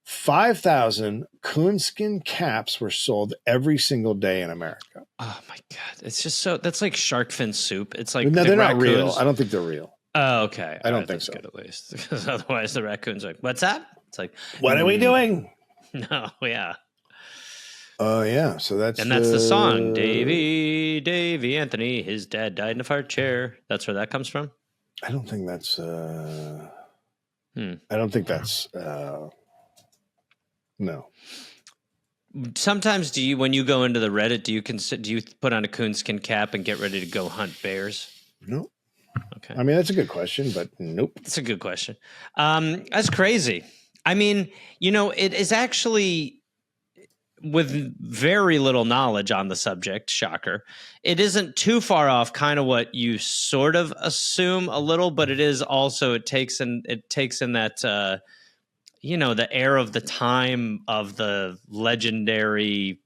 A: 5,000 coonskin caps were sold every single day in America.
B: Oh my God. It's just that's like shark fin soup. It's like,
A: no, they're not real. I don't think they're real.
B: Oh, okay.
A: I don't think so.
B: Good at least. Because otherwise the raccoon's like, what's that? It's like,
A: what are we doing?
B: No, yeah.
A: Oh, yeah. So that's
B: the song. Davy Anthony, his dad died in a fart chair. That's where that comes from?
A: I don't think that's I don't think that's no.
B: Sometimes when you go into the Reddit, do you put on a coonskin cap and get ready to go hunt bears?
A: No.
B: Okay.
A: I mean, that's a good question, but nope.
B: That's a good question. That's crazy. I mean, it is actually with very little knowledge on the subject, shocker, it isn't too far off kind of what you sort of assume a little, but it is also, it takes in that, the air of the time of the legendary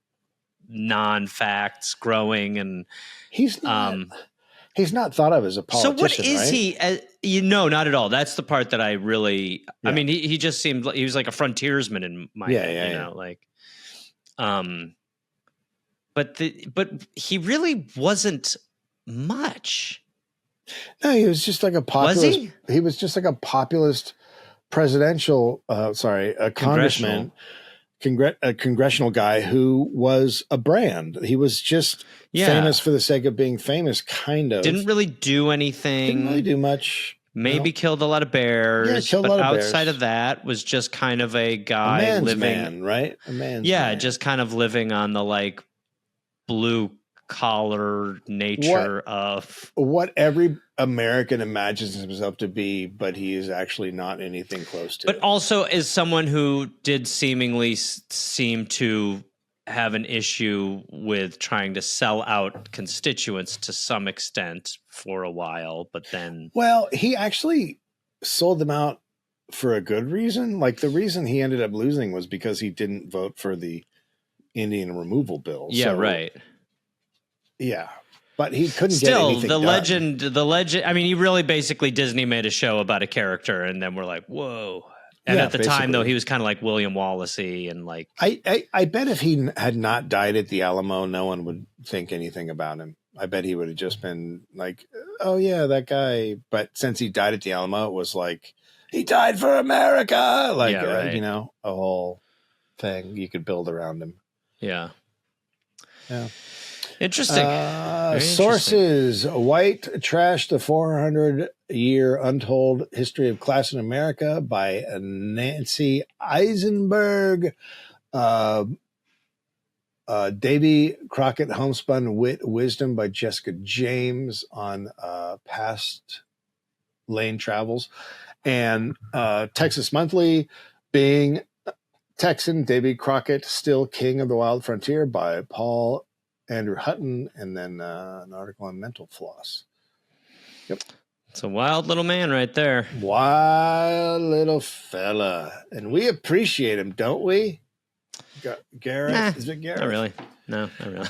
B: non-facts growing. And
A: he's not thought of as a politician.
B: So what is
A: right?
B: he? Not at all. That's the part that I really. Yeah. I mean, he just seemed like he was like a frontiersman in my head. Like, but he really wasn't much.
A: No, he was just like a populist. Was he? He was just like a populist presidential. A congressman. A congressional guy who was a brand. He was just famous for the sake of being famous, kind of.
B: Didn't really do anything.
A: Didn't really do much.
B: Maybe killed a lot of bears.
A: Yeah, but
B: outside of that was just kind of a guy living.
A: Man, right? A man's man.
B: Just kind of living on the like blue collar nature of
A: what every American imagines himself to be, but he is actually not anything close to.
B: But also as someone who did seemingly seem to have an issue with trying to sell out constituents to some extent for a while, but then...
A: Well, he actually sold them out for a good reason. Like the reason he ended up losing was because he didn't vote for the Indian removal bill.
B: Yeah, right.
A: Yeah. But he couldn't get anything done.
B: The legend, I mean, he really basically Disney made a show about a character and then we're like, whoa. And at the time, though, he was kind of like William Wallace-y and like...
A: I bet if he had not died at the Alamo, no one would think anything about him. I bet he would have just been like, oh, yeah, that guy. But since he died at the Alamo, it was like, he died for America. Like, a whole thing you could build around him.
B: Yeah.
A: Yeah.
B: Interesting.
A: Sources: White Trash, the 400-Year Untold History of Class in America by Nancy Eisenberg. Davy Crockett, Homespun Wit Wisdom by Jessica James on Past Lane Travels. And Texas Monthly, Being Texan, Davy Crockett, Still King of the Wild Frontier by Paul Andrew Hutton, and then an article on mental floss. Yep.
B: It's a wild little man right there.
A: Wild little fella. And we appreciate him, don't we? Gareth? Is it Gareth?
B: Not really. No, not really.